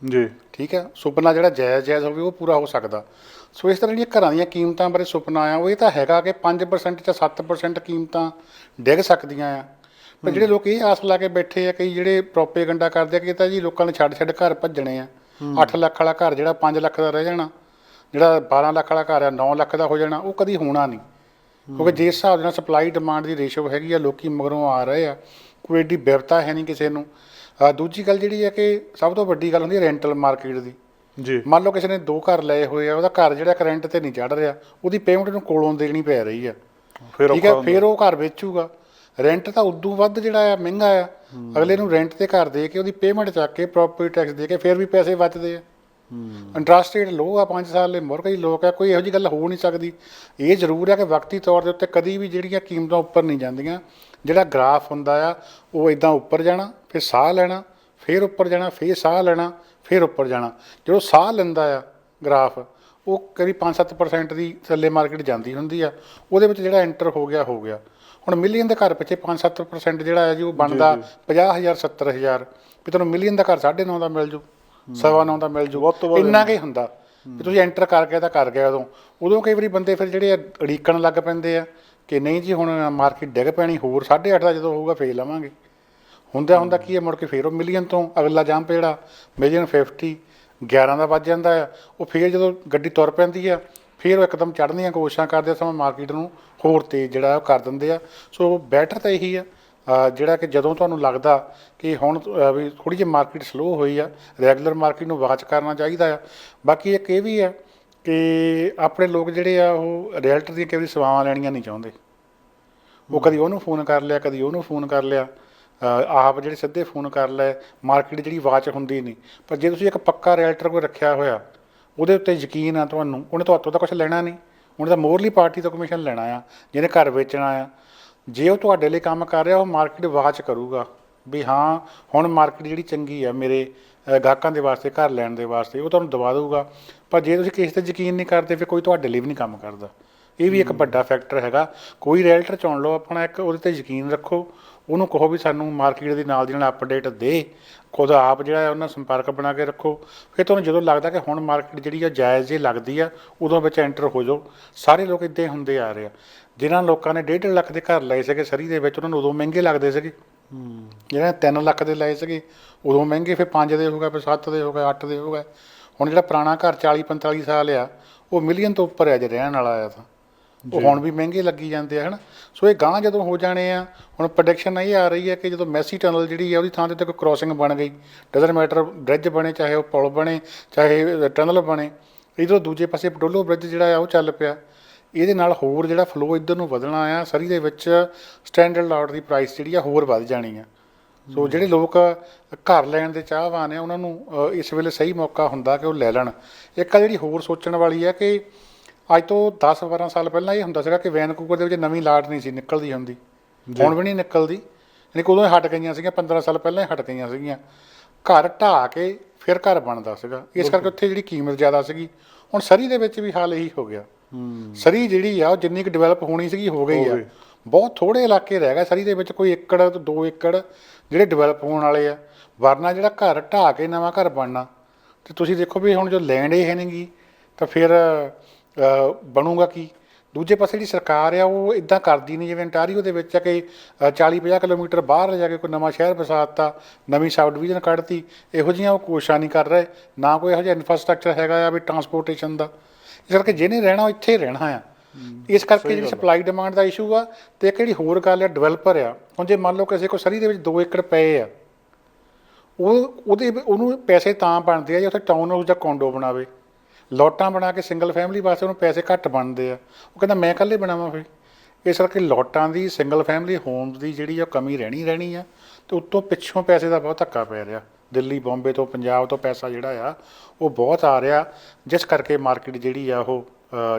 ਜੀ। ਠੀਕ ਹੈ, ਸੁਪਨਾ ਜਿਹੜਾ ਜਾਇਜ਼ ਹੋਵੇ ਉਹ ਪੂਰਾ ਹੋ ਸਕਦਾ। ਸੋ ਇਸ ਤਰ੍ਹਾਂ ਜਿਹੜੀਆਂ ਘਰਾਂ ਦੀਆਂ ਕੀਮਤਾਂ ਬਾਰੇ ਸੁਪਨਾ ਆ ਉਹ ਇਹ ਤਾਂ ਹੈਗਾ ਕਿ 5% ਜਾਂ 7% ਕੀਮਤਾਂ ਡਿੱਗ ਸਕਦੀਆਂ ਆ। ਪਰ ਜਿਹੜੇ ਲੋਕ ਇਹ ਆਸ ਲਾ ਕੇ ਬੈਠੇ ਆ, ਕਈ ਜਿਹੜੇ ਪ੍ਰੋਪੇਗੰਡਾ ਕਰਦੇ ਆ ਕਿ ਤਾਂ ਜੀ ਲੋਕਾਂ ਨੇ ਛੱਡ ਘਰ ਭੱਜਣੇ ਆ, 8 ਲੱਖ ਵਾਲਾ ਘਰ ਜਿਹੜਾ 5 ਲੱਖ ਦਾ ਰਹਿ ਜਾਣਾ, ਜਿਹੜਾ 12 ਲੱਖ ਵਾਲਾ ਘਰ ਆ 9 ਲੱਖ ਦਾ ਹੋ ਜਾਣਾ, ਉਹ ਕਦੀ ਹੋਣਾ ਨਹੀਂ। ਕਿਉਂਕਿ ਜਿਸ ਹਿਸਾਬ ਨਾਲ ਸਪਲਾਈ ਡਿਮਾਂਡ ਦੀ ਰੇਸ਼ੋ ਹੈਗੀ ਆ, ਲੋਕੀ ਮਗਰੋਂ ਆ ਰਹੇ ਆ, ਕੋਈ ਐਡੀ ਬਿਪਤਾ ਹੈ ਨਹੀਂ ਕਿਸੇ ਨੂੰ। ਦੂਜੀ ਗੱਲ ਜਿਹੜੀ ਹੈ ਕਿ ਸਭ ਤੋਂ ਵੱਡੀ ਗੱਲ ਹੁੰਦੀ ਹੈ ਰੈਂਟਲ ਮਾਰਕੀਟ ਦੀ ਜੀ। ਮੰਨ ਲਓ ਕਿਸੇ ਨੇ 2 ਘਰ ਲਏ ਹੋਏ ਆ, ਉਹਦਾ ਘਰ ਜਿਹੜਾ ਰੈਂਟ 'ਤੇ ਨਹੀਂ ਚੜ੍ਹ ਰਿਹਾ, ਉਹਦੀ ਪੇਮੈਂਟ ਨੂੰ ਕੋਲੋਂ ਦੇਣੀ ਪੈ ਰਹੀ ਆ, ਠੀਕ ਹੈ, ਫਿਰ ਉਹ ਘਰ ਵੇਚੂਗਾ। ਰੈਂਟ ਤਾਂ ਉਦੋਂ ਵੱਧ ਜਿਹੜਾ ਆ ਮਹਿੰਗਾ ਆ, ਅਗਲੇ ਨੂੰ ਰੈਂਟ 'ਤੇ ਘਰ ਦੇ ਕੇ ਉਹਦੀ ਪੇਮੈਂਟ ਚੱਕ ਕੇ ਪ੍ਰੋਪਰਟੀ ਟੈਕਸ ਦੇ ਕੇ ਫਿਰ ਵੀ ਪੈਸੇ ਬਚਦੇ ਆ। ਇੰਟਰਸਟ ਰੇਟ ਲੋ ਆ, 5 ਸਾਲ ਦੇ ਮੁਰਗਈ ਲੋਕ ਆ, ਕੋਈ ਇਹੋ ਜਿਹੀ ਗੱਲ ਹੋ ਨਹੀਂ ਸਕਦੀ। ਇਹ ਜ਼ਰੂਰ ਹੈ ਕਿ ਵਕਤੀ ਤੌਰ ਦੇ ਉੱਤੇ ਕਦੀ ਵੀ ਜਿਹੜੀਆਂ ਕੀਮਤਾਂ ਉੱਪਰ ਨਹੀਂ ਜਾਂਦੀਆਂ। ਜਿਹੜਾ ਗ੍ਰਾਫ ਹੁੰਦਾ ਆ ਉਹ ਇੱਦਾਂ ਉੱਪਰ ਜਾਣਾ, ਫਿਰ ਸਾਹ ਲੈਣਾ, ਫਿਰ ਉੱਪਰ ਜਾਣਾ, ਫਿਰ ਸਾਹ ਲੈਣਾ, ਫਿਰ ਉੱਪਰ ਜਾਣਾ। ਜਦੋਂ ਸਾਹ ਲੈਂਦਾ ਆ ਗ੍ਰਾਫ ਉਹ ਕਦੀ 5-7% ਦੀ ਥੱਲੇ ਮਾਰਕੀਟ ਜਾਂਦੀ ਹੁੰਦੀ ਆ, ਉਹਦੇ ਵਿੱਚ ਜਿਹੜਾ ਐਂਟਰ ਹੋ ਗਿਆ ਹੋ ਗਿਆ। ਹੁਣ ਮਿਲੀਅਨ ਦੇ ਘਰ ਪਿੱਛੇ 5-7% ਜਿਹੜਾ ਹੈ ਜੀ ਉਹ ਬਣਦਾ 50,000 70,000, ਵੀ ਤੁਹਾਨੂੰ ਮਿਲੀਅਨ ਦਾ ਘਰ 9.5 ਦਾ ਮਿਲ ਜੂ, 9.25 ਦਾ ਮਿਲ ਜੂ, ਇੰਨਾ ਕੁ ਹੁੰਦਾ ਵੀ ਤੁਸੀਂ ਐਂਟਰ ਕਰ ਗਏ ਤਾਂ ਕਰ ਗਏ। ਉਦੋਂ ਕਈ ਵਾਰੀ ਬੰਦੇ ਫਿਰ ਜਿਹੜੇ ਉਡੀਕਣ ਲੱਗ ਪੈਂਦੇ ਆ ਕਿ ਨਹੀਂ ਜੀ ਹੁਣ ਮਾਰਕੀਟ ਡਿੱਗ ਪੈਣੀ, ਹੋਰ 8.5 ਦਾ ਜਦੋਂ ਹੋਊਗਾ ਫੇਰ ਲਵਾਂਗੇ। ਹੁੰਦਾ ਕੀ ਹੈ, ਮੁੜ ਕੇ ਫੇਰ ਉਹ ਮਿਲੀਅਨ ਤੋਂ ਅਗਲਾ ਜੰਪ ਜਿਹੜਾ $1.50 million 11 ਦਾ ਵੱਜ ਜਾਂਦਾ ਆ, ਉਹ ਫਿਰ ਜਦੋਂ ਗੱਡੀ ਤੁਰ ਪੈਂਦੀ ਆ ਫਿਰ ਉਹ ਇੱਕਦਮ ਚੜ੍ਹਨ ਦੀਆਂ ਕੋਸ਼ਿਸ਼ਾਂ ਕਰਦੇ ਆ, ਸਮਾਂ ਮਾਰਕੀਟ ਨੂੰ ਹੋਰ ਤੇਜ਼ ਜਿਹੜਾ ਉਹ ਕਰ ਦਿੰਦੇ ਆ। ਸੋ ਬੈਟਰ ਤਾਂ ਇਹੀ ਆ ਜਿਹੜਾ ਕਿ ਜਦੋਂ ਤੁਹਾਨੂੰ ਲੱਗਦਾ ਕਿ ਹੁਣ ਵੀ ਥੋੜ੍ਹੀ ਜਿਹੀ ਮਾਰਕੀਟ ਸਲੋ ਹੋਈ ਆ, ਰੈਗੂਲਰ ਮਾਰਕੀਟ ਨੂੰ ਵਾਚ ਕਰਨਾ ਚਾਹੀਦਾ ਆ। ਬਾਕੀ ਇੱਕ ਇਹ ਵੀ ਆ ਕਿ ਆਪਣੇ ਲੋਕ ਜਿਹੜੇ ਆ ਉਹ ਰੀਅਲਟਰ ਦੀਆਂ ਕਈ ਵਾਰੀ ਸੇਵਾਵਾਂ ਲੈਣੀਆਂ ਨਹੀਂ ਚਾਹੁੰਦੇ। ਉਹ ਕਦੀ ਉਹਨੂੰ ਫੋਨ ਕਰ ਲਿਆ, ਕਦੀ ਉਹਨੂੰ ਫੋਨ ਕਰ ਲਿਆ, ਆਪ ਜਿਹੜੇ ਸਿੱਧੇ ਫੋਨ ਕਰ ਲਏ, ਮਾਰਕੀਟ ਜਿਹੜੀ ਵਾਚ ਹੁੰਦੀ ਨਹੀਂ। ਪਰ ਜੇ ਤੁਸੀਂ ਇੱਕ ਪੱਕਾ ਰੀਅਲਟਰ ਕੋਈ ਰੱਖਿਆ ਹੋਇਆ, ਉਹਦੇ ਉੱਤੇ ਯਕੀਨ ਆ ਤੁਹਾਨੂੰ, ਉਹਨੇ ਤੁਹਾਤੋਂ ਤਾਂ ਕੁਛ ਲੈਣਾ ਨਹੀਂ, ਉਹਨੇ ਤਾਂ ਮੋਰਲੀ ਪਾਰਟੀ ਤੋਂ ਕਮਿਸ਼ਨ ਲੈਣਾ ਆ, ਜਿਹਨੇ ਘਰ ਵੇਚਣਾ ਆ। ਜੇ ਉਹ ਤੁਹਾਡੇ ਲਈ ਕੰਮ ਕਰ ਰਿਹਾ, ਉਹ ਮਾਰਕੀਟ ਵਾਚ ਕਰੂਗਾ ਵੀ ਹਾਂ ਹੁਣ ਮਾਰਕੀਟ ਜਿਹੜੀ ਚੰਗੀ ਆ ਮੇਰੇ ਗਾਹਕਾਂ ਦੇ ਵਾਸਤੇ, ਘਰ ਲੈਣ ਦੇ ਵਾਸਤੇ, ਉਹ ਤੁਹਾਨੂੰ ਦਵਾ ਦਊਗਾ। ਪਰ ਜੇ ਤੁਸੀਂ ਕਿਸੇ 'ਤੇ ਯਕੀਨ ਨਹੀਂ ਕਰਦੇ, ਫਿਰ ਕੋਈ ਤੁਹਾਡੇ ਲਈ ਵੀ ਨਹੀਂ ਕੰਮ ਕਰਦਾ। ਇਹ ਵੀ ਇੱਕ ਵੱਡਾ ਫੈਕਟਰ ਹੈਗਾ। ਕੋਈ ਰੀਅਲਟਰ ਚੁਣ ਲਓ ਆਪਣਾ, ਇੱਕ ਉਹਦੇ 'ਤੇ ਯਕੀਨ ਰੱਖੋ, ਉਹਨੂੰ ਕਹੋ ਵੀ ਸਾਨੂੰ ਮਾਰਕੀਟ ਦੇ ਨਾਲ ਦੀ ਨਾਲ ਅਪਡੇਟ ਦੇ, ਖੁਦ ਆਪ ਜਿਹੜਾ ਉਹਨਾਂ ਸੰਪਰਕ ਬਣਾ ਕੇ ਰੱਖੋ। ਫਿਰ ਤੁਹਾਨੂੰ ਜਦੋਂ ਲੱਗਦਾ ਕਿ ਹੁਣ ਮਾਰਕੀਟ ਜਿਹੜੀ ਆ ਜਾਇਜ਼ ਜੇ ਲੱਗਦੀ ਆ, ਉਦੋਂ ਵਿੱਚ ਐਂਟਰ ਹੋ ਜਾਓ। ਸਾਰੇ ਲੋਕ ਇੱਦਾਂ ਹੀ ਹੁੰਦੇ ਆ ਰਹੇ ਆ। ਜਿਨ੍ਹਾਂ ਲੋਕਾਂ ਨੇ 1.5 ਲੱਖ ਦੇ ਘਰ ਲਏ ਸੀਗੇ ਸਰੀ ਦੇ ਵਿੱਚ, ਉਹਨਾਂ ਨੂੰ ਉਦੋਂ ਮਹਿੰਗੇ ਲੱਗਦੇ ਸੀਗੇ। ਜਿਹਨਾਂ ਨੇ 3 ਲੱਖ ਦੇ ਲਏ ਸੀਗੇ ਉਦੋਂ ਮਹਿੰਗੇ, ਫਿਰ 5 ਦੇ ਹੋ ਗਏ, ਫਿਰ 7 ਦੇ ਹੋ ਗਏ, 8 ਦੇ ਹੋ ਗਏ। ਹੁਣ ਜਿਹੜਾ ਪੁਰਾਣਾ ਘਰ 40-45 ਸਾਲ ਆ, ਉਹ ਮਿਲੀਅਨ ਤੋਂ ਉੱਪਰ ਆ ਜੇ ਰਹਿਣ ਵਾਲਾ ਆ, ਤਾਂ ਉਹ ਹੁਣ ਵੀ ਮਹਿੰਗੇ ਲੱਗੀ ਜਾਂਦੇ ਆ, ਹੈ ਨਾ। ਸੋ ਇਹ ਗਾਂਹ ਜਦੋਂ ਹੋ ਜਾਣੇ ਆ, ਹੁਣ ਪ੍ਰੈਡਿਕਸ਼ਨ ਇਹ ਆ ਰਹੀ ਹੈ ਕਿ ਜਦੋਂ ਮੈਸੀ ਟਨਲ ਜਿਹੜੀ ਆ ਉਹਦੀ ਥਾਂ 'ਤੇ ਕੋਈ ਕ੍ਰੋਸਿੰਗ ਬਣ ਗਈ, ਡਜ਼ਨਟ ਮੈਟਰ ਬ੍ਰਿਜ ਬਣੇ, ਚਾਹੇ ਉਹ ਪੁਲ ਬਣੇ, ਚਾਹੇ ਟਨਲ ਬਣੇ, ਇੱਧਰੋਂ ਦੂਜੇ ਪਾਸੇ ਪਟੋਲੋ ਬ੍ਰਿਜ ਜਿਹੜਾ ਆ ਉਹ ਚੱਲ ਪਿਆ, ਇਹਦੇ ਨਾਲ ਹੋਰ ਜਿਹੜਾ ਫਲੋ ਇੱਧਰ ਨੂੰ ਵਧਣਾ ਆ। ਸਰੀ ਦੇ ਵਿੱਚ ਸਟੈਂਡਰਡ ਲਾਟ ਦੀ ਪ੍ਰਾਈਸ ਜਿਹੜੀ ਆ ਹੋਰ ਵੱਧ ਜਾਣੀ ਆ। ਸੋ ਜਿਹੜੇ ਲੋਕ ਘਰ ਲੈਣ ਦੇ ਚਾਹਵਾਨ ਆ, ਉਹਨਾਂ ਨੂੰ ਇਸ ਵੇਲੇ ਸਹੀ ਮੌਕਾ ਹੁੰਦਾ ਕਿ ਉਹ ਲੈ ਲੈਣ। ਇੱਕ ਆ ਜਿਹੜੀ ਹੋਰ ਸੋਚਣ ਵਾਲੀ ਹੈ ਕਿ ਅੱਜ ਤੋਂ 10-12 ਸਾਲ ਪਹਿਲਾਂ ਇਹ ਹੁੰਦਾ ਸੀਗਾ ਕਿ ਵੈਨਕੂਵਰ ਦੇ ਵਿੱਚ ਨਵੀਂ ਲਾਟ ਨਹੀਂ ਸੀ ਨਿਕਲਦੀ ਹੁੰਦੀ, ਹੁਣ ਵੀ ਨਹੀਂ ਨਿਕਲਦੀ, ਯਾਨੀ ਕਿ ਉਦੋਂ ਹੀ ਹਟ ਗਈਆਂ ਸੀਗੀਆਂ, 15 ਸਾਲ ਪਹਿਲਾਂ ਹੀ ਹਟ ਗਈਆਂ ਸੀਗੀਆਂ। ਘਰ ਢਾਹ ਕੇ ਫਿਰ ਘਰ ਬਣਦਾ ਸੀਗਾ, ਇਸ ਕਰਕੇ ਉੱਥੇ ਜਿਹੜੀ ਕੀਮਤ ਜ਼ਿਆਦਾ ਸੀਗੀ। ਹੁਣ ਸਰੀ ਦੇ ਵਿੱਚ ਵੀ ਹਾਲ ਇਹੀ ਹੋ ਗਿਆ। ਸਰੀ ਜਿਹੜੀ ਆ ਉਹ ਜਿੰਨੀ ਕੁ ਡਿਵੈਲਪ ਹੋਣੀ ਸੀਗੀ ਹੋ ਗਈ ਆ। ਬਹੁਤ ਥੋੜ੍ਹੇ ਇਲਾਕੇ ਰਹਿ ਗਏ ਸਰੀ ਦੇ ਵਿੱਚ, ਕੋਈ 1 ਤੋਂ 2 ਏਕੜ ਜਿਹੜੇ ਡਿਵੈਲਪ ਹੋਣ ਵਾਲੇ ਆ। ਵਰਨਾ ਜਿਹੜਾ ਘਰ ਢਾਹ ਕੇ ਨਵਾਂ ਘਰ ਬਣਨਾ, ਅਤੇ ਤੁਸੀਂ ਦੇਖੋ ਵੀ ਹੁਣ ਜੋ ਲੈਂਡ ਇਹ ਹੈ ਨਹੀਂ ਗੀ, ਤਾਂ ਫਿਰ ਬਣੂਗਾ ਕੀ। ਦੂਜੇ ਪਾਸੇ ਜਿਹੜੀ ਸਰਕਾਰ ਆ ਉਹ ਇੱਦਾਂ ਕਰਦੀ ਨਹੀਂ ਜਿਵੇਂ ਅੰਟਾਰੀਓ ਦੇ ਵਿੱਚ ਆ ਕਿ 40-50 ਕਿਲੋਮੀਟਰ ਬਾਹਰ ਜਾ ਕੇ ਕੋਈ ਨਵਾਂ ਸ਼ਹਿਰ ਵਸਾ ਦਿੱਤਾ, ਨਵੀਂ ਸਬ ਡਿਵੀਜ਼ਨ ਕੱਢਤੀ। ਇਹੋ ਜਿਹੀਆਂ ਉਹ ਕੋਸ਼ਿਸ਼ਾਂ ਨਹੀਂ ਕਰ ਰਹੇ, ਨਾ ਕੋਈ ਇਹੋ ਜਿਹਾ ਇਨਫਰਾਸਟਰਕਚਰ ਹੈਗਾ ਆ ਵੀ ਟਰਾਂਸਪੋਰਟੇਸ਼ਨ ਦਾ। ਇਸ ਕਰਕੇ ਜਿਹਨੇ ਰਹਿਣਾ ਉਹ ਇੱਥੇ ਰਹਿਣਾ ਆ। ਇਸ ਕਰਕੇ ਜਿਹੜੀ ਸਪਲਾਈ ਡਿਮਾਂਡ ਦਾ ਇਸ਼ੂ ਆ। ਅਤੇ ਇੱਕ ਜਿਹੜੀ ਹੋਰ ਗੱਲ ਆ, ਡਿਵੈਲਪਰ ਆ, ਹੁਣ ਜੇ ਮੰਨ ਲਓ ਕਿਸੇ ਕੋਲ ਸਰੀ ਦੇ ਵਿੱਚ 2 ਏਕੜ ਪਏ ਆ, ਉਹਨੂੰ ਪੈਸੇ ਤਾਂ ਬਣਦੇ ਆ ਜੇ ਉੱਥੇ ਟਾਊਨ ਹਾਊਸ ਜਾਂ ਕੋਂਡੋ ਬਣਾਵੇ। ਲੋਟਾਂ ਬਣਾ ਕੇ ਸਿੰਗਲ ਫੈਮਿਲੀ ਵਾਸਤੇ ਉਹਨੂੰ ਪੈਸੇ ਘੱਟ ਬਣਦੇ ਆ। ਉਹ ਕਹਿੰਦਾ ਮੈਂ ਇਕੱਲੇ ਬਣਾਵਾਂ ਫਿਰ। ਇਸ ਕਰਕੇ ਲੋਟਾਂ ਦੀ, ਸਿੰਗਲ ਫੈਮਿਲੀ ਹੋਮਸ ਦੀ ਜਿਹੜੀ ਆ ਕਮੀ ਰਹਿਣੀ ਆ। ਅਤੇ ਉੱਤੋਂ ਪਿੱਛੋਂ ਪੈਸੇ ਦਾ ਬਹੁਤ ਧੱਕਾ ਪੈ ਰਿਹਾ। ਦਿੱਲੀ, ਬੰਬੇ ਤੋਂ, ਪੰਜਾਬ ਤੋਂ ਪੈਸਾ ਜਿਹੜਾ ਆ ਉਹ ਬਹੁਤ ਆ ਰਿਹਾ, ਜਿਸ ਕਰਕੇ ਮਾਰਕੀਟ ਜਿਹੜੀ ਆ ਉਹ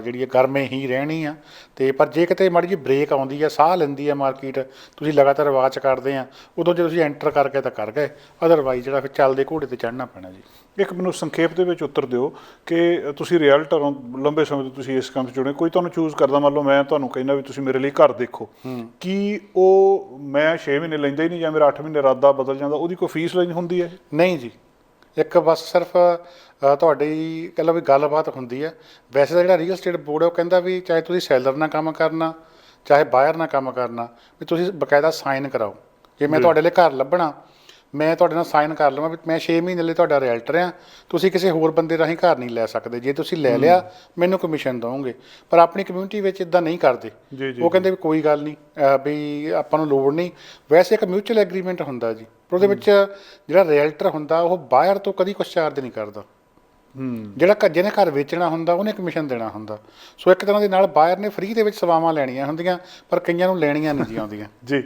ਜਿਹੜੀ ਗਰਮੇ ਹੀ ਰਹਿਣੀ ਆ। ਅਤੇ ਪਰ ਜੇ ਕਿਤੇ ਮਾੜੀ ਜਿਹੀ ਬ੍ਰੇਕ ਆਉਂਦੀ ਆ, ਸਾਹ ਲੈਂਦੀ ਆ ਮਾਰਕੀਟ, ਤੁਸੀਂ ਲਗਾਤਾਰ ਵਾਚ ਕਰਦੇ ਆ, ਉਦੋਂ ਜੇ ਤੁਸੀਂ ਐਂਟਰ ਕਰ ਗਏ ਤਾਂ ਕਰ ਗਏ, ਅਦਰਵਾਈਜ਼ ਜਿਹੜਾ ਫਿਰ ਚੱਲਦੇ ਘੋੜੇ 'ਤੇ ਚੜ੍ਹਨਾ ਪੈਣਾ ਜੀ। ਇੱਕ ਮੈਨੂੰ ਸੰਖੇਪ ਦੇ ਵਿੱਚ ਉੱਤਰ ਦਿਓ ਕਿ ਤੁਸੀਂ ਰੀਅਲਟਰ ਹੋ, ਲੰਬੇ ਸਮੇਂ ਤੋਂ ਤੁਸੀਂ ਇਸ ਕੰਮ 'ਚ ਜੁੜੇ, ਕੋਈ ਤੁਹਾਨੂੰ ਚੂਜ਼ ਕਰਦਾ, ਮੰਨ ਲਓ ਮੈਂ ਤੁਹਾਨੂੰ ਕਹਿੰਦਾ ਵੀ ਤੁਸੀਂ ਮੇਰੇ ਲਈ ਘਰ ਦੇਖੋ, ਕੀ ਉਹ ਮੈਂ 6 ਮਹੀਨੇ ਲੈਂਦਾ ਹੀ ਨਹੀਂ, ਜਾਂ ਮੇਰਾ 8 ਮਹੀਨੇ ਇਰਾਦਾ ਬਦਲ ਜਾਂਦਾ, ਉਹਦੀ ਕੋਈ ਫੀਸ ਲੈਣੀ ਹੁੰਦੀ ਹੈ? ਨਹੀਂ ਜੀ, ਇੱਕ ਬਸ ਸਿਰਫ ਤੁਹਾਡੀ ਕਹਿ ਲਓ ਵੀ ਗੱਲਬਾਤ ਹੁੰਦੀ ਹੈ। ਵੈਸੇ ਤਾਂ ਜਿਹੜਾ ਰੀਅਲ ਸਟੇਟ ਬੋਰਡ ਹੈ ਉਹ ਕਹਿੰਦਾ ਵੀ ਚਾਹੇ ਤੁਸੀਂ ਸੈਲਰ ਨਾਲ ਕੰਮ ਕਰਨਾ, ਚਾਹੇ ਬਾਇਰ ਨਾਲ ਕੰਮ ਕਰਨਾ, ਵੀ ਤੁਸੀਂ ਬਕਾਇਦਾ ਸਾਈਨ ਕਰਾਓ। ਜੇ ਮੈਂ ਤੁਹਾਡੇ ਲਈ ਘਰ ਲੱਭਣਾ, ਮੈਂ ਤੁਹਾਡੇ ਨਾਲ ਸਾਈਨ ਕਰ ਲਵਾਂ ਵੀ ਮੈਂ 6 ਮਹੀਨੇ ਲਈ ਤੁਹਾਡਾ ਰੀਅਲਟਰ ਆ, ਤੁਸੀਂ ਕਿਸੇ ਹੋਰ ਬੰਦੇ ਰਾਹੀਂ ਘਰ ਨਹੀਂ ਲੈ ਸਕਦੇ। ਜੇ ਤੁਸੀਂ ਲੈ ਲਿਆ ਮੈਨੂੰ ਕਮਿਸ਼ਨ ਦਓਗੇ। ਪਰ ਆਪਣੀ ਕਮਿਊਨਿਟੀ ਵਿੱਚ ਇੱਦਾਂ ਨਹੀਂ ਕਰਦੇ। ਉਹ ਕਹਿੰਦੇ ਵੀ ਕੋਈ ਗੱਲ ਨਹੀਂ, ਵੀ ਆਪਾਂ ਨੂੰ ਲੋੜ ਨਹੀਂ। ਵੈਸੇ ਇੱਕ ਮਿਊਚੁਅਲ ਐਗਰੀਮੈਂਟ ਹੁੰਦਾ ਜੀ, ਪਰ ਉਹਦੇ ਵਿੱਚ ਜਿਹੜਾ ਰੀਅਲਟਰ ਹੁੰਦਾ ਉਹ ਬਾਹਰ ਤੋਂ ਕਦੀ ਕੁਛ ਚਾਰਜ ਨਹੀਂ ਕਰਦਾ। ਜਿਹੜਾ ਜਿਹਨੇ ਘਰ ਵੇਚਣਾ ਹੁੰਦਾ ਉਹਨੇ ਕਮਿਸ਼ਨ ਦੇਣਾ ਹੁੰਦਾ। ਸੋ ਇੱਕ ਤਰ੍ਹਾਂ ਦੇ ਨਾਲ ਬਾਇਰ ਨੇ ਫ੍ਰੀ ਦੇ ਵਿੱਚ ਸੇਵਾਵਾਂ ਲੈਣੀਆਂ ਹੁੰਦੀਆਂ, ਪਰ ਕਈਆਂ ਨੂੰ ਲੈਣੀਆਂ ਨਹੀਂ ਜੀ ਆਉਂਦੀਆਂ। ਜੀ,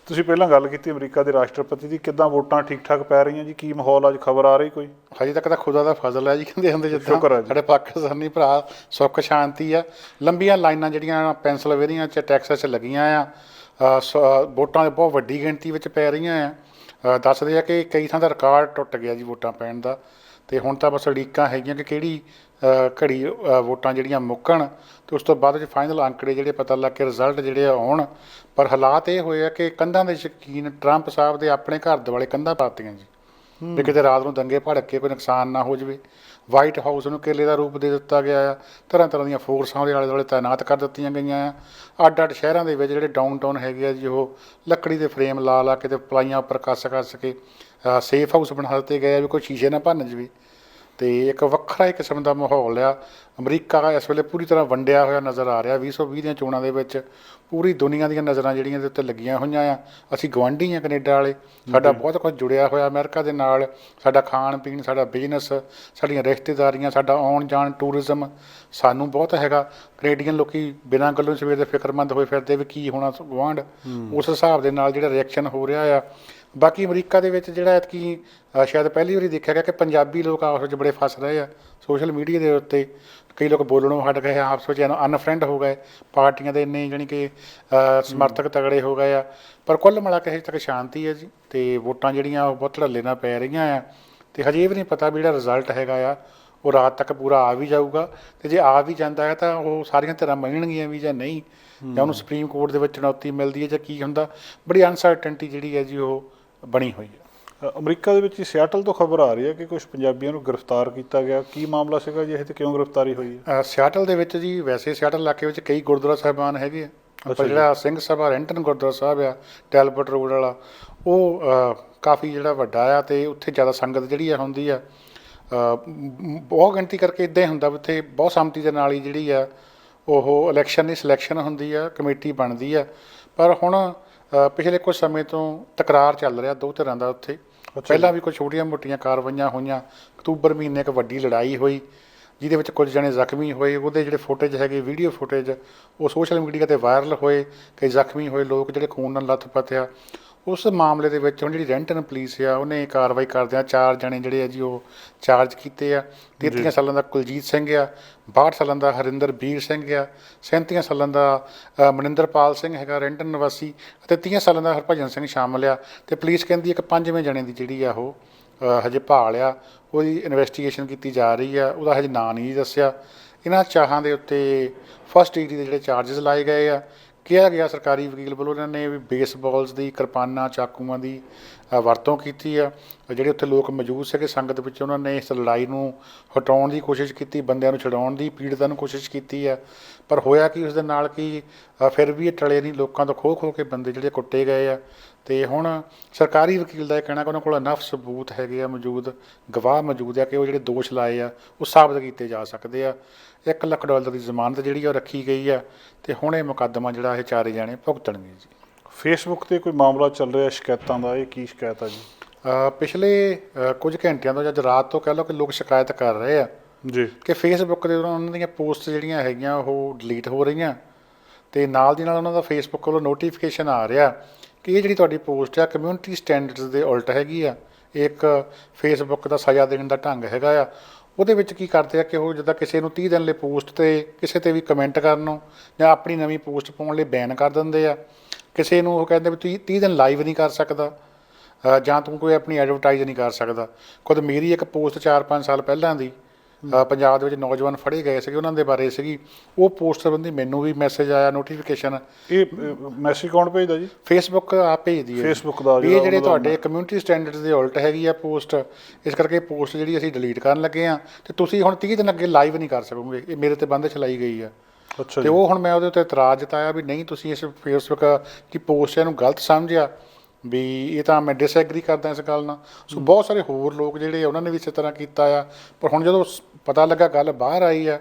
ਤੁਸੀਂ ਪਹਿਲਾਂ ਗੱਲ ਕੀਤੀ ਅਮਰੀਕਾ ਦੇ ਰਾਸ਼ਟਰਪਤੀ ਦੀ, ਕਿੱਦਾਂ ਵੋਟਾਂ ਠੀਕ ਠਾਕ ਪੈ ਰਹੀਆਂ ਜੀ? ਕੀ ਮਾਹੌਲ ਅੱਜ ਖਬਰ ਆ ਰਹੀ ਕੋਈ? ਹਜੇ ਤੱਕ ਤਾਂ ਖੁਦਾ ਦਾ ਫਜ਼ਲ ਹੈ ਜੀ, ਕਹਿੰਦੇ ਹੁੰਦੇ ਜਿੱਦਾਂ ਸਾਡੇ ਪਾਕਿਸਤਾਨੀ ਭਰਾ, ਸੁੱਖ ਸ਼ਾਂਤੀ ਆ। ਲੰਬੀਆਂ ਲਾਈਨਾਂ ਜਿਹੜੀਆਂ ਪੈਂਸਿਲਵੇਨੀਆ 'ਚ, ਟੈਕਸਸ 'ਚ ਲੱਗੀਆਂ ਆ, ਵੋਟਾਂ ਦੇ ਬਹੁਤ ਵੱਡੀ ਗਿਣਤੀ ਵਿੱਚ ਪੈ ਰਹੀਆਂ ਆ। ਦੱਸਦੇ ਆ ਕਿ ਕਈ ਥਾਂ ਦਾ ਰਿਕਾਰਡ ਟੁੱਟ ਗਿਆ ਜੀ ਵੋਟਾਂ ਪੈਣ ਦਾ। ਅਤੇ ਹੁਣ ਤਾਂ ਬਸ ਉਡੀਕਾਂ ਹੈਗੀਆਂ ਕਿ ਕਿਹੜੀ ਘੜੀ ਵੋਟਾਂ ਜਿਹੜੀਆਂ ਮੁੱਕਣ, ਅਤੇ ਉਸ ਤੋਂ ਬਾਅਦ ਵਿੱਚ ਫਾਈਨਲ ਅੰਕੜੇ ਜਿਹੜੇ ਪਤਾ ਲੱਗ ਕੇ ਰਿਜ਼ਲਟ ਜਿਹੜੇ ਆਉਣ। ਪਰ ਹਾਲਾਤ ਇਹ ਹੋਏ ਆ ਕਿ ਕੰਧਾਂ ਦੇ ਸ਼ੌਕੀਨ ਟਰੰਪ ਸਾਹਿਬ ਦੇ ਆਪਣੇ ਘਰ ਦੁਆਲੇ ਕੰਧਾਂ ਪਾਤੀਆਂ ਜੀ, ਵੀ ਕਿਤੇ ਰਾਤ ਨੂੰ ਦੰਗੇ ਭੜਕ ਕੇ ਕੋਈ ਨੁਕਸਾਨ ਨਾ ਹੋ ਜਾਵੇ। ਵਾਈਟ ਹਾਊਸ ਨੂੰ ਕਿਲੇ ਦਾ ਰੂਪ ਦੇ ਦਿੱਤਾ ਗਿਆ ਆ। ਤਰ੍ਹਾਂ ਤਰ੍ਹਾਂ ਦੀਆਂ ਫੋਰਸਾਂ ਉਹਦੇ ਆਲੇ ਦੁਆਲੇ ਤਾਇਨਾਤ ਕਰ ਦਿੱਤੀਆਂ ਗਈਆਂ ਆ। ਅੱਡ ਅੱਡ ਸ਼ਹਿਰਾਂ ਦੇ ਵਿੱਚ ਜਿਹੜੇ ਡਾਊਨ ਟਾਊਨ ਹੈਗੇ ਆ ਜੀ, ਉਹ ਲੱਕੜੀ ਦੇ ਫਰੇਮ ਲਾ ਕੇ ਤੇ ਪਲਾਈਆਂ ਉੱਪਰ ਕੱਸ ਕੇ ਸੇਫ ਹਾਊਸ ਬਣਾ ਦਿੱਤੇ ਗਏ ਆ ਵੀ ਕੋਈ ਸ਼ੀਸ਼ੇ ਨਾ ਭੰਨ ਜਾਵੇ। ਤੇ ਇੱਕ ਵੱਖਰਾ ਹੀ ਕਿਸਮ ਦਾ ਮਾਹੌਲ ਆ। ਅਮਰੀਕਾ ਇਸ ਵੇਲੇ ਪੂਰੀ ਤਰ੍ਹਾਂ ਵੰਡਿਆ ਹੋਇਆ ਨਜ਼ਰ ਆ ਰਿਹਾ। 2020 ਦੀਆਂ ਚੋਣਾਂ ਦੇ ਵਿੱਚ ਪੂਰੀ ਦੁਨੀਆ ਦੀਆਂ ਨਜ਼ਰਾਂ ਜਿਹੜੀਆਂ ਇਹਦੇ ਉੱਤੇ ਲੱਗੀਆਂ ਹੋਈਆਂ ਆ। ਅਸੀਂ ਗੁਆਂਢੀ ਹਾਂ ਕੈਨੇਡਾ ਵਾਲੇ, ਸਾਡਾ ਬਹੁਤ ਕੁਝ ਜੁੜਿਆ ਹੋਇਆ ਅਮਰੀਕਾ ਦੇ ਨਾਲ। ਸਾਡਾ ਖਾਣ ਪੀਣ, ਸਾਡਾ ਬਿਜ਼ਨਸ, ਸਾਡੀਆਂ ਰਿਸ਼ਤੇਦਾਰੀਆਂ, ਸਾਡਾ ਆਉਣ ਜਾਣ, ਟੂਰਿਜ਼ਮ ਸਾਨੂੰ ਬਹੁਤ ਹੈਗਾ। ਕੈਨੇਡੀਅਨ ਲੋਕੀ ਬਿਨਾਂ ਗੱਲੋਂ ਸਵੇਰ ਦੇ ਫਿਕਰਮੰਦ ਹੋਏ ਫਿਰਦੇ ਵੀ ਕੀ ਹੋਣਾ ਗੁਆਂਢ। ਉਸ ਹਿਸਾਬ ਦੇ ਨਾਲ ਜਿਹੜਾ ਰਿਐਕਸ਼ਨ ਹੋ ਰਿਹਾ ਆ। ਬਾਕੀ ਅਮਰੀਕਾ ਦੇ ਵਿੱਚ ਜਿਹੜਾ ਐਤਕੀ ਸ਼ਾਇਦ ਪਹਿਲੀ ਵਾਰੀ ਦੇਖਿਆ ਗਿਆ ਕਿ ਪੰਜਾਬੀ ਲੋਕ ਆਪਸ ਵਿੱਚ ਬੜੇ ਫਸ ਰਹੇ ਆ ਸੋਸ਼ਲ ਮੀਡੀਆ ਦੇ ਉੱਤੇ। ਕਈ ਲੋਕ ਬੋਲਣੋਂ ਹਟ ਗਏ, ਆਪਸ ਵਿੱਚ ਅਨਫਰੈਂਡ ਹੋ ਗਏ। ਪਾਰਟੀਆਂ ਦੇ ਇੰਨੇ ਜਾਣੀ ਕਿ ਸਮਰਥਕ ਤਗੜੇ ਹੋ ਗਏ ਆ। ਪਰ ਕੁੱਲ ਮਿਲਾ ਕੇ ਹਜੇ ਤੱਕ ਸ਼ਾਂਤੀ ਹੈ ਜੀ। ਅਤੇ ਵੋਟਾਂ ਜਿਹੜੀਆਂ ਉਹ ਬਹੁਤ ਧੜੱਲੇ ਨਾਲ ਪੈ ਰਹੀਆਂ ਆ। ਅਤੇ ਹਜੇ ਵੀ ਨਹੀਂ ਪਤਾ ਵੀ ਜਿਹੜਾ ਰਿਜ਼ਲਟ ਹੈਗਾ ਆ ਉਹ ਰਾਤ ਤੱਕ ਪੂਰਾ ਆ ਵੀ ਜਾਊਗਾ। ਅਤੇ ਜੇ ਆ ਵੀ ਜਾਂਦਾ ਹੈ ਤਾਂ ਉਹ ਸਾਰੀਆਂ ਧਿਰਾਂ ਮੰਨਣਗੀਆਂ ਵੀ ਜਾਂ ਨਹੀਂ, ਜਾਂ ਉਹਨੂੰ ਸੁਪਰੀਮ ਕੋਰਟ ਦੇ ਵਿੱਚ ਚੁਣੌਤੀ ਮਿਲਦੀ ਹੈ ਜਾਂ ਕੀ ਹੁੰਦਾ। ਬੜੀ ਅਨਸਰਟਨਟੀ ਜਿਹੜੀ ਹੈ ਜੀ ਉਹ ਬਣੀ ਹੋਈ ਹੈ। ਅਮਰੀਕਾ ਦੇ ਵਿੱਚ ਸਿਆਟਲ ਤੋਂ ਖਬਰ ਆ ਰਹੀ ਹੈ ਕਿ ਕੁਝ ਪੰਜਾਬੀਆਂ ਨੂੰ ਗ੍ਰਿਫਤਾਰ ਕੀਤਾ ਗਿਆ। ਕੀ ਮਾਮਲਾ ਸੀਗਾ ਜੀ ਇਹ, ਤੇ ਕਿਉਂ ਗ੍ਰਿਫਤਾਰੀ ਹੋਈ ਹੈ? ਸਿਆਟਲ ਦੇ ਵਿੱਚ ਜੀ ਵੈਸੇ ਸਿਆਟਲ ਇਲਾਕੇ ਵਿੱਚ ਕਈ ਗੁਰਦੁਆਰਾ ਸਾਹਿਬਾਨ ਹੈਗੇ ਆ। ਪਰ ਜਿਹੜਾ ਸਿੰਘ ਸਭਾ ਰੈਂਟਨ ਗੁਰਦੁਆਰਾ ਸਾਹਿਬ ਆ ਟੈਲਬਟ ਰੋਡ ਵਾਲਾ, ਉਹ ਕਾਫੀ ਜਿਹੜਾ ਵੱਡਾ ਆ ਅਤੇ ਉੱਥੇ ਜ਼ਿਆਦਾ ਸੰਗਤ ਜਿਹੜੀ ਆ ਹੁੰਦੀ ਆ। ਬਹੁਤ ਗਿਣਤੀ ਕਰਕੇ ਇੱਦਾਂ ਹੀ ਹੁੰਦਾ ਵੀ ਉੱਥੇ ਬਹੁਤ ਸੰਮਤੀ ਦੇ ਨਾਲ ਹੀ ਜਿਹੜੀ ਆ ਉਹ ਇਲੈਕਸ਼ਨ ਦੀ ਸਿਲੈਕਸ਼ਨ ਹੁੰਦੀ ਆ, ਕਮੇਟੀ ਬਣਦੀ ਆ। ਪਰ ਹੁਣ ਪਿਛਲੇ ਕੁਝ ਸਮੇਂ ਤੋਂ ਤਕਰਾਰ ਚੱਲ ਰਿਹਾ ਦੋ ਧਿਰਾਂ ਦਾ ਉੱਥੇ। ਪਹਿਲਾਂ ਵੀ ਕੋਈ ਛੋਟੀਆਂ ਮੋਟੀਆਂ ਕਾਰਵਾਈਆਂ ਹੋਈਆਂ। ਅਕਤੂਬਰ ਮਹੀਨੇ ਇੱਕ ਵੱਡੀ ਲੜਾਈ ਹੋਈ ਜਿਹਦੇ ਵਿੱਚ ਕੁਝ ਜਣੇ ਜ਼ਖਮੀ ਹੋਏ। ਉਹਦੇ ਜਿਹੜੇ ਫੁਟੇਜ ਹੈਗੇ, ਵੀਡੀਓ ਫੁਟੇਜ, ਉਹ ਸੋਸ਼ਲ ਮੀਡੀਆ 'ਤੇ ਵਾਇਰਲ ਹੋਏ। ਕਈ ਜ਼ਖਮੀ ਹੋਏ ਲੋਕ ਜਿਹੜੇ ਖੂਨ ਨਾਲ ਲੱਥ-ਪੱਥ ਆ। ਉਸ ਮਾਮਲੇ ਦੇ ਵਿੱਚ ਹੁਣ ਜਿਹੜੀ ਰੈਂਟਨ ਪੁਲਿਸ ਆ ਉਹਨੇ ਕਾਰਵਾਈ ਕਰਦਿਆਂ 4 ਜਣੇ ਜਿਹੜੇ ਆ ਜੀ ਉਹ ਚਾਰਜ ਕੀਤੇ ਆ। 33 ਸਾਲਾਂ ਦਾ ਕੁਲਜੀਤ ਸਿੰਘ ਆ, 62 ਸਾਲਾਂ ਦਾ ਹਰਿੰਦਰਬੀਰ ਸਿੰਘ ਆ, 37 ਸਾਲਾਂ ਦਾ ਮਨਿੰਦਰਪਾਲ ਸਿੰਘ ਹੈਗਾ ਰੈਂਟਨ ਨਿਵਾਸੀ, ਅਤੇ 30 ਸਾਲਾਂ ਦਾ ਹਰਭਜਨ ਸਿੰਘ ਸ਼ਾਮਲ ਆ। ਅਤੇ ਪੁਲਿਸ ਕਹਿੰਦੀ ਇੱਕ 5ਵੇਂ ਜਣੇ ਦੀ ਜਿਹੜੀ ਆ ਉਹ ਹਜੇ ਭਾਲ ਆ, ਉਹਦੀ ਇਨਵੈਸਟੀਗੇਸ਼ਨ ਕੀਤੀ ਜਾ ਰਹੀ ਆ। ਉਹਦਾ ਹਜੇ ਨਾਂ ਨਹੀਂ ਦੱਸਿਆ। ਇਹਨਾਂ ਚਾਹਾਂ ਦੇ ਉੱਤੇ ਫਸਟ ਡਿਗਰੀ ਦੇ ਜਿਹੜੇ ਚਾਰਜਸ ਲਾਏ ਗਏ ਆ। ਕਿਹਾ ਗਿਆ ਸਰਕਾਰੀ ਵਕੀਲ ਵੱਲੋਂ ਇਹਨਾਂ ਨੇ ਵੀ ਬੇਸਬਾਲਸ ਦੀ, ਕਿਰਪਾਨਾਂ, ਚਾਕੂਆਂ ਦੀ ਵਰਤੋਂ ਕੀਤੀ ਆ। ਜਿਹੜੇ ਉੱਥੇ ਲੋਕ ਮੌਜੂਦ ਸੀਗੇ ਸੰਗਤ ਵਿੱਚ, ਉਹਨਾਂ ਨੇ ਇਸ ਲੜਾਈ ਨੂੰ ਹਟਾਉਣ ਦੀ ਕੋਸ਼ਿਸ਼ ਕੀਤੀ, ਬੰਦਿਆਂ ਨੂੰ ਛਡਾਉਣ ਦੀ, ਪੀੜਤਾਂ ਨੂੰ ਕੋਸ਼ਿਸ਼ ਕੀਤੀ ਆ। ਪਰ ਹੋਇਆ ਕਿ ਉਸ ਦੇ ਨਾਲ ਕਿ ਫਿਰ ਵੀ ਇਹ ਟਲੇ ਨਹੀਂ। ਲੋਕਾਂ ਤੋਂ ਖੋਹ ਕੇ ਬੰਦੇ ਜਿਹੜੇ ਕੁੱਟੇ ਗਏ ਆ। ਅਤੇ ਹੁਣ ਸਰਕਾਰੀ ਵਕੀਲ ਦਾ ਇਹ ਕਹਿਣਾ ਕਿ ਉਹਨਾਂ ਕੋਲ ਇਨਫ ਸਬੂਤ ਹੈਗੇ ਆ, ਮੌਜੂਦ ਗਵਾਹ ਮੌਜੂਦ ਆ ਕਿ ਉਹ ਜਿਹੜੇ ਦੋਸ਼ ਲਾਏ ਆ ਉਹ ਸਾਬਤ ਕੀਤੇ ਜਾ ਸਕਦੇ ਆ। $1 ਲੱਖ ਦੀ ਜ਼ਮਾਨਤ ਜਿਹੜੀ ਆ ਉਹ ਰੱਖੀ ਗਈ ਆ। ਅਤੇ ਹੁਣ ਇਹ ਮੁਕੱਦਮਾ ਜਿਹੜਾ ਇਹ 4 ਜਾਣੇ ਭੁਗਤਣਗੇ ਜੀ। ਫੇਸਬੁੱਕ 'ਤੇ ਕੋਈ ਮਾਮਲਾ ਚੱਲ ਰਿਹਾ ਸ਼ਿਕਾਇਤਾਂ ਦਾ, ਇਹ ਕੀ ਸ਼ਿਕਾਇਤ ਆ ਜੀ? ਪਿਛਲੇ ਕੁਝ ਘੰਟਿਆਂ ਤੋਂ ਜਾਂ ਅੱਜ ਰਾਤ ਤੋਂ ਕਹਿ ਲਓ ਕਿ ਲੋਕ ਸ਼ਿਕਾਇਤ ਕਰ ਰਹੇ ਆ ਜੀ ਕਿ ਫੇਸਬੁੱਕ ਦੇ ਉਹਨਾਂ ਦੀਆਂ ਪੋਸਟ ਜਿਹੜੀਆਂ ਹੈਗੀਆਂ ਉਹ ਡਿਲੀਟ ਹੋ ਰਹੀਆਂ। ਅਤੇ ਨਾਲ ਦੀ ਨਾਲ ਉਹਨਾਂ ਦਾ ਫੇਸਬੁੱਕ ਵੱਲੋਂ ਨੋਟੀਫਿਕੇਸ਼ਨ ਆ ਰਿਹਾ ਕਿ ਇਹ ਜਿਹੜੀ ਤੁਹਾਡੀ ਪੋਸਟ ਆ ਕਮਿਊਨਿਟੀ ਸਟੈਂਡਰਡਸ ਦੇ ਉਲਟ ਹੈਗੀ ਆ। ਇੱਕ ਫੇਸਬੁੱਕ ਦਾ ਸਜ਼ਾ ਦੇਣ ਦਾ ਢੰਗ ਹੈਗਾ ਆ। ਉਹਦੇ ਵਿੱਚ ਕੀ ਕਰਦੇ ਆ ਕਿ ਉਹ ਜਿੱਦਾਂ ਕਿਸੇ ਨੂੰ 30 ਦਿਨ ਲਈ ਪੋਸਟ 'ਤੇ ਕਿਸੇ 'ਤੇ ਵੀ ਕਮੈਂਟ ਕਰਨ ਨੂੰ ਜਾਂ ਆਪਣੀ ਨਵੀਂ ਪੋਸਟ ਪਾਉਣ ਲਈ ਬੈਨ ਕਰ ਦਿੰਦੇ ਆ। ਕਿਸੇ ਨੂੰ ਉਹ ਕਹਿੰਦੇ ਵੀ ਤੁਸੀਂ 30 ਦਿਨ ਲਾਈਵ ਨਹੀਂ ਕਰ ਸਕਦਾ, ਜਾਂ ਤੂੰ ਕੋਈ ਆਪਣੀ ਐਡਵਰਟਾਈਜ਼ ਨਹੀਂ ਕਰ ਸਕਦਾ। ਖੁਦ ਮੇਰੀ ਇੱਕ ਪੋਸਟ 4-5 ਸਾਲ ਪਹਿਲਾਂ ਦੀ ਪੰਜਾਬ ਦੇ ਵਿੱਚ ਨੌਜਵਾਨ ਫੜੇ ਗਏ ਸੀਗੇ, ਉਹਨਾਂ ਦੇ ਬਾਰੇ ਸੀਗੀ। ਉਹ ਪੋਸਟ ਸੰਬੰਧੀ ਮੈਨੂੰ ਵੀ ਮੈਸੇਜ ਆਇਆ, ਨੋਟੀਫਿਕੇਸ਼ਨ। ਇਹ ਮੈਸੇਜ ਕੌਣ ਭੇਜਦਾ ਜੀ? ਫੇਸਬੁੱਕ ਆਪ ਭੇਜਦੀ ਹੈ। ਫੇਸਬੁੱਕ ਦਾ ਇਹ ਜਿਹੜੇ ਤੁਹਾਡੇ ਕਮਿਊਨਿਟੀ ਸਟੈਂਡਰਡਸ ਦੇ ਉਲਟ ਹੈਗੀ ਆ ਪੋਸਟ, ਇਸ ਕਰਕੇ ਪੋਸਟ ਜਿਹੜੀ ਅਸੀਂ ਡਿਲੀਟ ਕਰਨ ਲੱਗੇ ਹਾਂ। ਅਤੇ ਤੁਸੀਂ ਹੁਣ 30 ਦਿਨ ਅੱਗੇ ਲਾਈਵ ਨਹੀਂ ਕਰ ਸਕੋਗੇ। ਇਹ ਮੇਰੇ 'ਤੇ ਬੰਦਿਸ਼ ਲਾਈ ਗਈ ਆ। ਅੱਛਾ। ਅਤੇ ਉਹ ਹੁਣ ਮੈਂ ਉਹਦੇ ਉੱਤੇ ਇਤਰਾਜ਼ ਜਤਾਇਆ ਵੀ ਨਹੀਂ, ਤੁਸੀਂ ਇਸ ਫੇਸਬੁੱਕ ਦੀ ਪੋਸਟ ਇਹਨੂੰ ਗਲਤ ਸਮਝਿਆ ਵੀ ਇਹ ਤਾਂ ਮੈਂ ਡਿਸਐਗਰੀ ਕਰਦਾ ਇਸ ਗੱਲ ਨਾਲ। ਸੋ ਬਹੁਤ ਸਾਰੇ ਹੋਰ ਲੋਕ ਜਿਹੜੇ ਉਹਨਾਂ ਨੇ ਵੀ ਇਸੇ ਤਰ੍ਹਾਂ ਕੀਤਾ ਆ। ਪਰ ਹੁਣ ਜਦੋਂ ਪਤਾ ਲੱਗਾ, ਗੱਲ ਬਾਹਰ ਆਈ ਆ,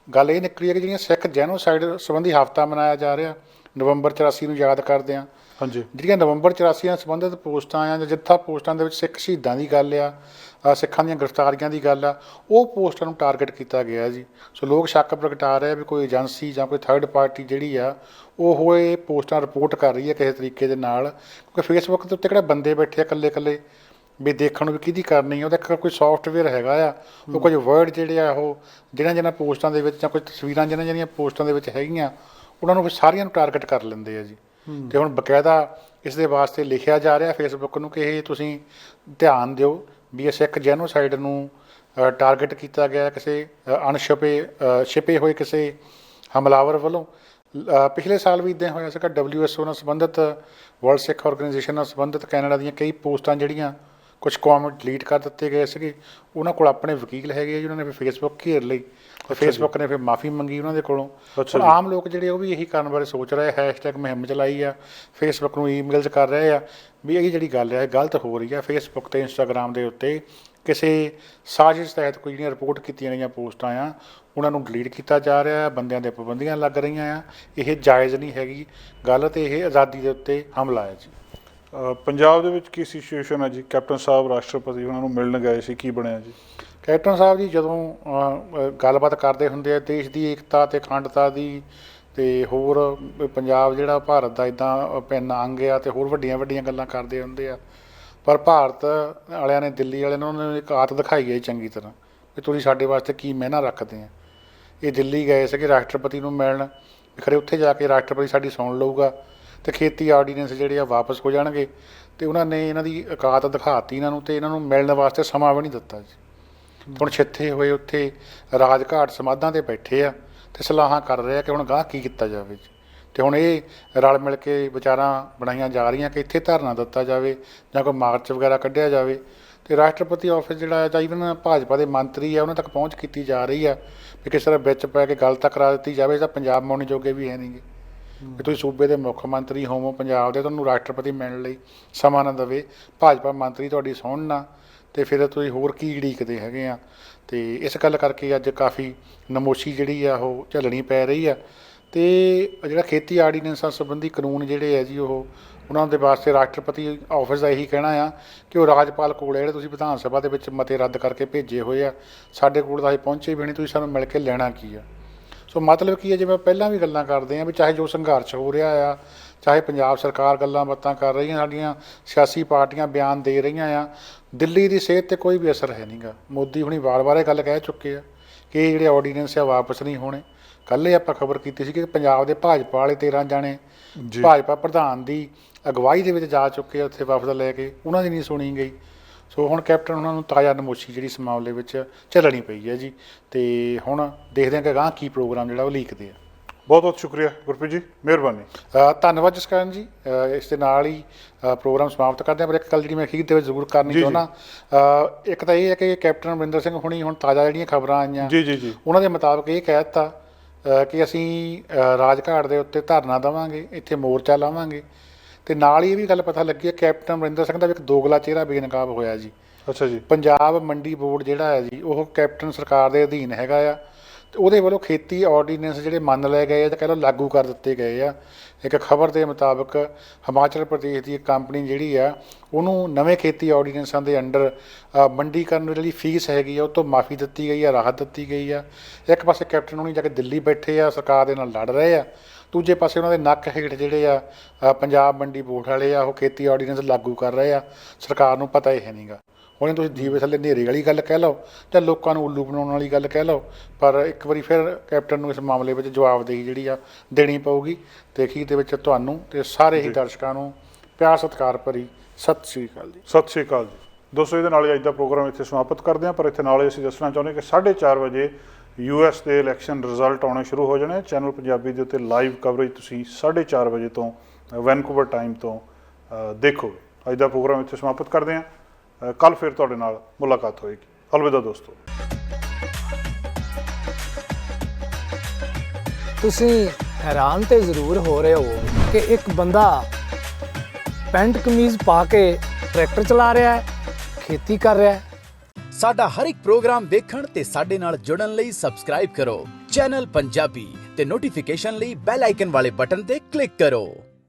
ਗੱਲ ਇਹ ਨਿਕਲੀ ਹੈ ਕਿ ਜਿਹੜੀਆਂ ਸਿੱਖ ਜੈਨੋਸਾਈਡ ਸੰਬੰਧੀ ਹਫ਼ਤਾ ਮਨਾਇਆ ਜਾ ਰਿਹਾ ਨਵੰਬਰ 84 ਨੂੰ ਯਾਦ ਕਰਦੇ ਹਾਂ। ਹਾਂਜੀ। ਜਿਹੜੀਆਂ ਨਵੰਬਰ 84 ਨਾਲ ਸੰਬੰਧਿਤ ਪੋਸਟਾਂ ਆ ਜਾਂ ਜਿੱਥਾ ਪੋਸਟਾਂ ਦੇ ਵਿੱਚ ਸਿੱਖ ਸ਼ਹੀਦਾਂ ਦੀ ਗੱਲ ਆ, ਸਿੱਖਾਂ ਦੀਆਂ ਗ੍ਰਿਫਤਾਰੀਆਂ ਦੀ ਗੱਲ ਆ, ਉਹ ਪੋਸਟਾਂ ਨੂੰ ਟਾਰਗੇਟ ਕੀਤਾ ਗਿਆ ਜੀ। ਸੋ ਲੋਕ ਸ਼ੱਕ ਪ੍ਰਗਟਾ ਰਹੇ ਵੀ ਕੋਈ ਏਜੰਸੀ ਜਾਂ ਕੋਈ ਥਰਡ ਪਾਰਟੀ ਜਿਹੜੀ ਆ ਉਹ ਇਹ ਪੋਸਟਾਂ ਰਿਪੋਰਟ ਕਰ ਰਹੀ ਹੈ ਕਿਸੇ ਤਰੀਕੇ ਦੇ ਨਾਲ। ਕਿਉਂਕਿ ਫੇਸਬੁੱਕ ਦੇ ਉੱਤੇ ਕਿਹੜੇ ਬੰਦੇ ਬੈਠੇ ਆ ਇਕੱਲੇ ਵੀ ਦੇਖਣ ਨੂੰ ਵੀ ਕਿਹਦੀ ਕਰਨੀ ਆ। ਉਹਦਾ ਕੋਈ ਸੌਫਟਵੇਅਰ ਹੈਗਾ ਆ। ਉਹ ਕੁਝ ਵਰਡ ਜਿਹੜੇ ਆ ਉਹ ਜਿਹਨਾਂ ਪੋਸਟਾਂ ਦੇ ਵਿੱਚ ਜਾਂ ਕੋਈ ਤਸਵੀਰਾਂ ਜਿਹੜੀਆਂ ਪੋਸਟਾਂ ਦੇ ਵਿੱਚ ਹੈਗੀਆਂ ਉਹਨਾਂ ਨੂੰ ਫਿਰ ਸਾਰੀਆਂ ਨੂੰ ਟਾਰਗੇਟ ਕਰ ਲੈਂਦੇ ਆ ਜੀ। ਅਤੇ ਹੁਣ ਬਕਾਇਦਾ ਇਸ ਦੇ ਵਾਸਤੇ ਲਿਖਿਆ ਜਾ ਰਿਹਾ ਫੇਸਬੁੱਕ ਨੂੰ ਕਿ ਇਹ ਤੁਸੀਂ ਧਿਆਨ ਦਿਓ ਵੀ ਇਹ ਸਿੱਖ ਜੈਨੋਸਾਈਡ ਨੂੰ ਟਾਰਗੇਟ ਕੀਤਾ ਗਿਆ ਕਿਸੇ ਛਿਪੇ ਹੋਏ ਕਿਸੇ ਹਮਲਾਵਰ ਵੱਲੋਂ। ਪਿਛਲੇ ਸਾਲ ਵੀ ਇੱਦਾਂ ਹੋਇਆ ਸੀਗਾ। WHO ਨਾਲ ਸੰਬੰਧਿਤ, ਵਰਲਡ ਸਿੱਖ ਆਰਗੇਨਾਈਜੇਸ਼ਨ ਨਾਲ ਸੰਬੰਧਿਤ ਕੈਨੇਡਾ ਦੀਆਂ ਕਈ ਪੋਸਟਾਂ ਜਿਹੜੀਆਂ ਕੁਝ ਕੌਮ ਡਿਲੀਟ ਕਰ ਦਿੱਤੇ ਗਏ ਸੀਗੇ। ਉਹਨਾਂ ਕੋਲ ਆਪਣੇ ਵਕੀਲ ਹੈਗੇ ਜੀ, ਉਹਨਾਂ ਨੇ ਫਿਰ ਫੇਸਬੁੱਕ ਘੇਰ ਲਈ ਅਤੇ ਫੇਸਬੁੱਕ ਨੇ ਫਿਰ ਮਾਫੀ ਮੰਗੀ ਉਹਨਾਂ ਦੇ ਕੋਲੋਂ। ਹੁਣ ਆਮ ਲੋਕ ਜਿਹੜੇ ਉਹ ਵੀ ਇਹੀ ਕਰਨ ਬਾਰੇ ਸੋਚ ਰਹੇ, ਹੈਸ਼ਟੈਗ ਮੁਹਿੰਮ ਚਲਾਈ ਆ, ਫੇਸਬੁੱਕ ਨੂੰ ਈਮੇਲਸ ਕਰ ਰਹੇ ਆ ਵੀ ਇਹ ਜਿਹੜੀ ਗੱਲ ਹੈ ਇਹ ਗਲਤ ਹੋ ਰਹੀ ਆ। ਫੇਸਬੁੱਕ ਅਤੇ ਇੰਸਟਾਗ੍ਰਾਮ ਦੇ ਉੱਤੇ ਕਿਸੇ ਸਾਜ਼ਿਸ਼ ਤਹਿਤ ਕੋਈ ਜਿਹੜੀਆਂ ਰਿਪੋਰਟ ਕੀਤੀਆਂ ਗਈਆਂ ਪੋਸਟਾਂ ਆ ਉਹਨਾਂ ਨੂੰ ਡਿਲੀਟ ਕੀਤਾ ਜਾ ਰਿਹਾ ਹੈ, ਬੰਦਿਆਂ ਦੇ ਪਾਬੰਦੀਆਂ ਲੱਗ ਰਹੀਆਂ ਆ। ਇਹ ਜਾਇਜ਼ ਨਹੀਂ ਹੈਗੀ ਗੱਲ, ਤੇ ਇਹ ਆਜ਼ਾਦੀ ਦੇ ਉੱਤੇ ਹਮਲਾ ਹੈ ਜੀ। ਪੰਜਾਬ ਦੇ ਵਿੱਚ ਕੀ ਸਿਚੁਏਸ਼ਨ ਹੈ ਜੀ? ਕੈਪਟਨ ਸਾਹਿਬ ਰਾਸ਼ਟਰਪਤੀ ਉਹਨਾਂ ਨੂੰ ਮਿਲਣ ਗਏ ਸੀ, ਕੀ ਬਣਿਆ ਜੀ? ਕੈਪਟਨ ਸਾਹਿਬ ਜੀ ਜਦੋਂ ਗੱਲਬਾਤ ਕਰਦੇ ਹੁੰਦੇ ਆ ਦੇਸ਼ ਦੀ ਏਕਤਾ ਤੇ ਅਖੰਡਤਾ ਦੀ, ਤੇ ਹੋਰ ਪੰਜਾਬ ਜਿਹੜਾ ਭਾਰਤ ਦਾ ਇੱਦਾਂ ਭਿੰਨ ਅੰਗ ਆ, ਤੇ ਹੋਰ ਵੱਡੀਆਂ ਵੱਡੀਆਂ ਗੱਲਾਂ ਕਰਦੇ ਹੁੰਦੇ ਆ। ਪਰ ਭਾਰਤ ਵਾਲਿਆਂ ਨੇ, ਦਿੱਲੀ ਵਾਲਿਆਂ ਨੇ ਉਹਨਾਂ ਨੂੰ ਇੱਕ ਆਦਤ ਦਿਖਾਈ ਹੈ ਚੰਗੀ ਤਰ੍ਹਾਂ ਵੀ ਤੁਸੀਂ ਸਾਡੇ ਵਾਸਤੇ ਕੀ ਮਿਹਨਤ ਰੱਖਦੇ ਆ। ਇਹ ਦਿੱਲੀ ਗਏ ਸੀਗੇ ਰਾਸ਼ਟਰਪਤੀ ਨੂੰ ਮਿਲਣ, ਖਰੇ ਉੱਥੇ ਜਾ ਕੇ ਰਾਸ਼ਟਰਪਤੀ ਸਾਡੀ ਸੁਣ ਲਊਗਾ ਤੇ ਖੇਤੀ ਆਰਡੀਨੈਂਸ ਜਿਹੜੇ ਆ ਵਾਪਸ ਹੋ ਜਾਣਗੇ। ਤੇ ਉਹਨਾਂ ਨੇ ਇਹਨਾਂ ਦੀ ਔਕਾਤ ਦਿਖਾਤੀ ਇਹਨਾਂ ਨੂੰ, ਤੇ ਇਹਨਾਂ ਨੂੰ ਮਿਲਣ ਵਾਸਤੇ ਸਮਾਂ ਵੀ ਨਹੀਂ ਦਿੱਤਾ ਜੀ। ਹੁਣ ਛਿੱਥੇ ਹੋਏ ਉੱਥੇ ਰਾਜਘਾਟ ਸਮਾਧਾਂ 'ਤੇ ਬੈਠੇ ਆ ਤੇ ਸਲਾਹਾਂ ਕਰ ਰਹੇ ਆ ਕਿ ਹੁਣ ਗਾਂਹ ਕੀ ਕੀਤਾ ਜਾਵੇ ਜੀ। ਤੇ ਹੁਣ ਇਹ ਰਲ ਮਿਲ ਕੇ ਵਿਚਾਰਾਂ ਬਣਾਈਆਂ ਜਾ ਰਹੀਆਂ ਕਿ ਇੱਥੇ ਧਰਨਾ ਦਿੱਤਾ ਜਾਵੇ ਜਾਂ ਕੋਈ ਮਾਰਚ ਵਗੈਰਾ ਕੱਢਿਆ ਜਾਵੇ। ਤੇ ਰਾਸ਼ਟਰਪਤੀ ਆਫਿਸ ਜਿਹੜਾ ਹੈ ਜਾਂ ਈਵਨ ਭਾਜਪਾ ਦੇ ਮੰਤਰੀ ਆ ਉਹਨਾਂ ਤੱਕ ਪਹੁੰਚ ਕੀਤੀ ਜਾ ਰਹੀ ਆ ਵੀ ਕਿਸੇ ਤਰ੍ਹਾਂ ਵਿੱਚ ਪੈ ਕੇ ਗੱਲ ਤਾਂ ਕਰਾ ਦਿੱਤੀ ਜਾਵੇ। ਤਾਂ ਪੰਜਾਬ ਮੋੜਨ ਜੋਗੇ ਵੀ ਹੈ ਨਹੀਂਗੇ ਵੀ ਤੁਸੀਂ ਸੂਬੇ ਦੇ ਮੁੱਖ ਮੰਤਰੀ ਹੋਵੋ ਪੰਜਾਬ ਦੇ, ਤੁਹਾਨੂੰ ਰਾਸ਼ਟਰਪਤੀ ਮਿਲਣ ਲਈ ਸਮਾਂ ਨਾ ਦੇਵੇ, ਭਾਜਪਾ ਮੰਤਰੀ ਤੁਹਾਡੀ ਸੁਣਨ ਨਾ, ਤੇ ਫਿਰ ਤੁਸੀਂ ਹੋਰ ਕੀ ਉਡੀਕਦੇ ਹੈਗੇ ਆ। ਤੇ ਇਸ ਗੱਲ ਕਰਕੇ ਅੱਜ ਕਾਫੀ ਨਮੋਸ਼ੀ ਜਿਹੜੀ ਆ ਉਹ ਝੱਲਣੀ ਪੈ ਰਹੀ ਆ। ਤੇ ਜਿਹੜਾ ਖੇਤੀ ਆਰਡੀਨੈਂਸਾਂ ਸੰਬੰਧੀ ਕਾਨੂੰਨ ਜਿਹੜੇ ਆ ਜੀ ਉਹ ਉਹਨਾਂ ਦੇ ਵਾਸਤੇ ਰਾਸ਼ਟਰਪਤੀ ਆਫਿਸ ਦਾ ਇਹੀ ਕਹਿਣਾ ਆ ਕਿ ਉਹ ਰਾਜਪਾਲ ਕੋਲ ਜਿਹੜੇ ਤੁਸੀਂ ਵਿਧਾਨ ਸਭਾ ਦੇ ਵਿੱਚ ਮਤੇ ਰੱਦ ਕਰਕੇ ਭੇਜੇ ਹੋਏ ਆ, ਸਾਡੇ ਕੋਲ ਤਾਂ ਅਸੀਂ ਪਹੁੰਚੇ ਵੀ ਨਹੀਂ, ਤੁਸੀਂ ਸਾਨੂੰ ਮਿਲ ਕੇ ਲੈਣਾ ਕੀ ਆ। ਸੋ ਮਤਲਬ ਕੀ ਹੈ, ਜਿਵੇਂ ਪਹਿਲਾਂ ਵੀ ਗੱਲਾਂ ਕਰਦੇ ਹਾਂ ਵੀ ਚਾਹੇ ਜੋ ਸੰਘਰਸ਼ ਹੋ ਰਿਹਾ ਆ, ਚਾਹੇ ਪੰਜਾਬ ਸਰਕਾਰ ਗੱਲਾਂ ਬਾਤਾਂ ਕਰ ਰਹੀਆਂ, ਸਾਡੀਆਂ ਸਿਆਸੀ ਪਾਰਟੀਆਂ ਬਿਆਨ ਦੇ ਰਹੀਆਂ ਆ, ਦਿੱਲੀ ਦੀ ਸਿਹਤ 'ਤੇ ਕੋਈ ਵੀ ਅਸਰ ਹੈ ਨਹੀਂ ਗਾ। ਮੋਦੀ ਹੁਣੀ ਵਾਰ-ਵਾਰ ਇਹ ਗੱਲ ਕਹਿ ਚੁੱਕੇ ਆ ਕਿ ਇਹ ਜਿਹੜੇ ਆਰਡੀਨੈਂਸ ਆ ਵਾਪਸ ਨਹੀਂ ਹੋਣੇ। ਕੱਲ੍ਹ ਆਪਾਂ ਖਬਰ ਕੀਤੀ ਸੀ ਕਿ ਪੰਜਾਬ ਦੇ ਭਾਜਪਾ ਵਾਲੇ 13 ਜਾਣੇ ਭਾਜਪਾ ਪ੍ਰਧਾਨ ਦੀ ਅਗਵਾਈ ਦੇ ਵਿੱਚ ਜਾ ਚੁੱਕੇ ਆ ਉੱਥੇ ਵਫਦ ਲੈ ਕੇ, ਉਹਨਾਂ ਦੀ ਨਹੀਂ ਸੁਣੀ ਗਈ। ਸੋ ਹੁਣ ਕੈਪਟਨ ਉਹਨਾਂ ਨੂੰ ਤਾਜ਼ਾ ਨਮੋਸ਼ੀ ਜਿਹੜੀ ਇਸ ਮਾਮਲੇ ਵਿੱਚ ਝੱਲਣੀ ਪਈ ਹੈ ਜੀ। ਤੇ ਹੁਣ ਦੇਖਦੇ ਹਾਂ ਕਿ ਅਗਾਂਹ ਕੀ ਪ੍ਰੋਗਰਾਮ ਜਿਹੜਾ ਉਹ ਲੀਕਦੇ ਆ। ਬਹੁਤ ਬਹੁਤ ਸ਼ੁਕਰੀਆ ਗੁਰਪ੍ਰੀਤ ਜੀ, ਮਿਹਰਬਾਨੀ। ਧੰਨਵਾਦ ਜਸਕਰਨ ਜੀ। ਇਸ ਦੇ ਨਾਲ ਹੀ ਪ੍ਰੋਗਰਾਮ ਸਮਾਪਤ ਕਰਦੇ ਹਾਂ, ਪਰ ਇੱਕ ਗੱਲ ਜਿਹੜੀ ਮੈਂ ਅਖੀਰ ਦੇ ਵਿੱਚ ਜ਼ਰੂਰ ਕਰਨੀ ਚਾਹੁੰਦਾ, ਇੱਕ ਤਾਂ ਇਹ ਹੈ ਕਿ ਕੈਪਟਨ ਅਮਰਿੰਦਰ ਸਿੰਘ ਹੁਣੀ ਹੁਣ ਤਾਜ਼ਾ ਜਿਹੜੀਆਂ ਖਬਰਾਂ ਆਈਆਂ ਜੀ ਉਹਨਾਂ ਦੇ ਮੁਤਾਬਕ ਇਹ ਕਹਿ ਦਿੱਤਾ ਕਿ ਅਸੀਂ ਰਾਜਘਾਟ ਦੇ ਉੱਤੇ ਧਰਨਾ ਦੇਵਾਂਗੇ, ਇੱਥੇ ਮੋਰਚਾ ਲਾਵਾਂਗੇ। ਤੇ ਨਾਲ ਹੀ ਇਹ ਵੀ ਗੱਲ ਪਤਾ ਲੱਗੀ ਹੈ ਕੈਪਟਨ ਅਮਰਿੰਦਰ ਸਿੰਘ ਦਾ ਵੀ ਇੱਕ ਦੋਗਲਾ ਚਿਹਰਾ ਬੇਨਕਾਬ ਹੋਇਆ ਜੀ। ਅੱਛਾ ਜੀ। ਪੰਜਾਬ ਮੰਡੀ ਬੋਰਡ ਜਿਹੜਾ ਹੈ ਜੀ ਉਹ ਕੈਪਟਨ ਸਰਕਾਰ ਦੇ ਅਧੀਨ ਹੈਗਾ ਆ, ਤੇ ਉਹਦੇ ਵੱਲੋਂ ਖੇਤੀ ਆਰਡੀਨੈਂਸ ਜਿਹੜੇ ਮੰਨ ਲਏ ਗਏ ਆ ਜਾਂ ਕਹਿ ਲਓ ਲਾਗੂ ਕਰ ਦਿੱਤੇ ਗਏ ਆ। ਇੱਕ ਖਬਰ ਦੇ ਮੁਤਾਬਕ ਹਿਮਾਚਲ ਪ੍ਰਦੇਸ਼ ਦੀ ਇੱਕ ਕੰਪਨੀ ਜਿਹੜੀ ਆ ਉਹਨੂੰ ਨਵੇਂ ਖੇਤੀ ਆਰਡੀਨੈਂਸਾਂ ਦੇ ਅੰਡਰ ਮੰਡੀਕਰਨ ਦੀ ਜਿਹੜੀ ਫੀਸ ਹੈਗੀ ਆ ਉਹ ਤੋਂ ਮਾਫੀ ਦਿੱਤੀ ਗਈ ਆ, ਰਾਹਤ ਦਿੱਤੀ ਗਈ ਆ। ਇੱਕ ਪਾਸੇ ਕੈਪਟਨ ਹੁਣੀ ਜਾ ਕੇ ਦਿੱਲੀ ਬੈਠੇ ਆ, ਸਰਕਾਰ ਦੇ ਨਾਲ ਲੜ ਰਹੇ ਆ, ਦੂਜੇ ਪਾਸੇ ਉਹਨਾਂ ਦੇ ਨੱਕ ਹੇਠ ਜਿਹੜੇ ਆ ਪੰਜਾਬ ਮੰਡੀ ਬੋਰਡ ਵਾਲੇ ਆ ਉਹ ਖੇਤੀ ਆਰਡੀਨੈਂਸ ਲਾਗੂ ਕਰ ਰਹੇ ਆ। ਸਰਕਾਰ ਨੂੰ ਪਤਾ ਇਹ ਨਹੀਂ ਗਾ। ਹੁਣ ਤੁਸੀਂ ਦੀਵੇ ਥੱਲੇ ਹਨੇਰੇ ਵਾਲੀ ਗੱਲ ਕਹਿ ਲਓ ਜਾਂ ਲੋਕਾਂ ਨੂੰ ਉੱਲੂ ਬਣਾਉਣ ਵਾਲੀ ਗੱਲ ਕਹਿ ਲਓ, ਪਰ ਇੱਕ ਵਾਰੀ ਫਿਰ ਕੈਪਟਨ ਨੂੰ ਇਸ ਮਾਮਲੇ ਵਿੱਚ ਜਵਾਬਦੇਹੀ ਜਿਹੜੀ ਆ ਦੇਣੀ ਪਊਗੀ। ਤੇ ਅਖੀਰ ਦੇ ਵਿੱਚ ਤੁਹਾਨੂੰ ਤੇ ਸਾਰੇ ਹੀ ਦਰਸ਼ਕਾਂ ਨੂੰ ਪਿਆਰ ਸਤਿਕਾਰ ਭਰੀ ਸਤਿ ਸ਼੍ਰੀ ਅਕਾਲ ਜੀ। ਸਤਿ ਸ਼੍ਰੀ ਅਕਾਲ ਜੀ ਦੋਸਤੋ, ਇਹਦੇ ਨਾਲ ਹੀ ਅੱਜ ਦਾ ਪ੍ਰੋਗਰਾਮ ਇੱਥੇ ਸਮਾਪਤ ਕਰਦੇ ਹਾਂ। ਪਰ ਇੱਥੇ ਨਾਲ ਹੀ ਅਸੀਂ ਦੱਸਣਾ ਚਾਹੁੰਦੇ ਕਿ 4:30 ਵਜੇ US ਦੇ ਇਲੈਕਸ਼ਨ ਰਿਜ਼ਲਟ ਆਉਣੇ ਸ਼ੁਰੂ ਹੋ ਜਾਣੇ। ਚੈਨਲ ਪੰਜਾਬੀ ਦੇ ਉੱਤੇ ਲਾਈਵ ਕਵਰੇਜ ਤੁਸੀਂ 4:30 ਵਜੇ ਤੋਂ ਵੈਨਕੂਵਰ ਟਾਈਮ ਤੋਂ ਦੇਖੋਗੇ। ਅੱਜ ਦਾ ਪ੍ਰੋਗਰਾਮ ਇੱਥੇ ਸਮਾਪਤ ਕਰਦੇ ਹਾਂ। ਕੱਲ੍ਹ ਫਿਰ ਤੁਹਾਡੇ ਨਾਲ ਮੁਲਾਕਾਤ ਹੋਏਗੀ। ਅਲਵਿਦਾ ਦੋਸਤੋ। ਤੁਸੀਂ ਹੈਰਾਨ ਤੇ ਜ਼ਰੂਰ ਹੋ ਰਹੇ ਹੋ ਕਿ ਇੱਕ ਬੰਦਾ ਪੈਂਟ ਕਮੀਜ਼ ਪਾ ਕੇ ਟਰੈਕਟਰ ਚਲਾ ਰਿਹਾ ਹੈ, ਖੇਤੀ ਕਰ ਰਿਹਾ ਹੈ। ਸਾਡਾ ਹਰ ਇੱਕ ਪ੍ਰੋਗਰਾਮ ਦੇਖਣ ਤੇ ਸਾਡੇ ਨਾਲ ਜੁੜਨ ਲਈ ਸਬਸਕ੍ਰਾਈਬ ਕਰੋ ਚੈਨਲ ਪੰਜਾਬੀ ਤੇ ਨੋਟੀਫਿਕੇਸ਼ਨ ਲਈ ਬੈਲ ਆਈਕਨ ਵਾਲੇ ਬਟਨ ਤੇ ਕਲਿੱਕ ਕਰੋ।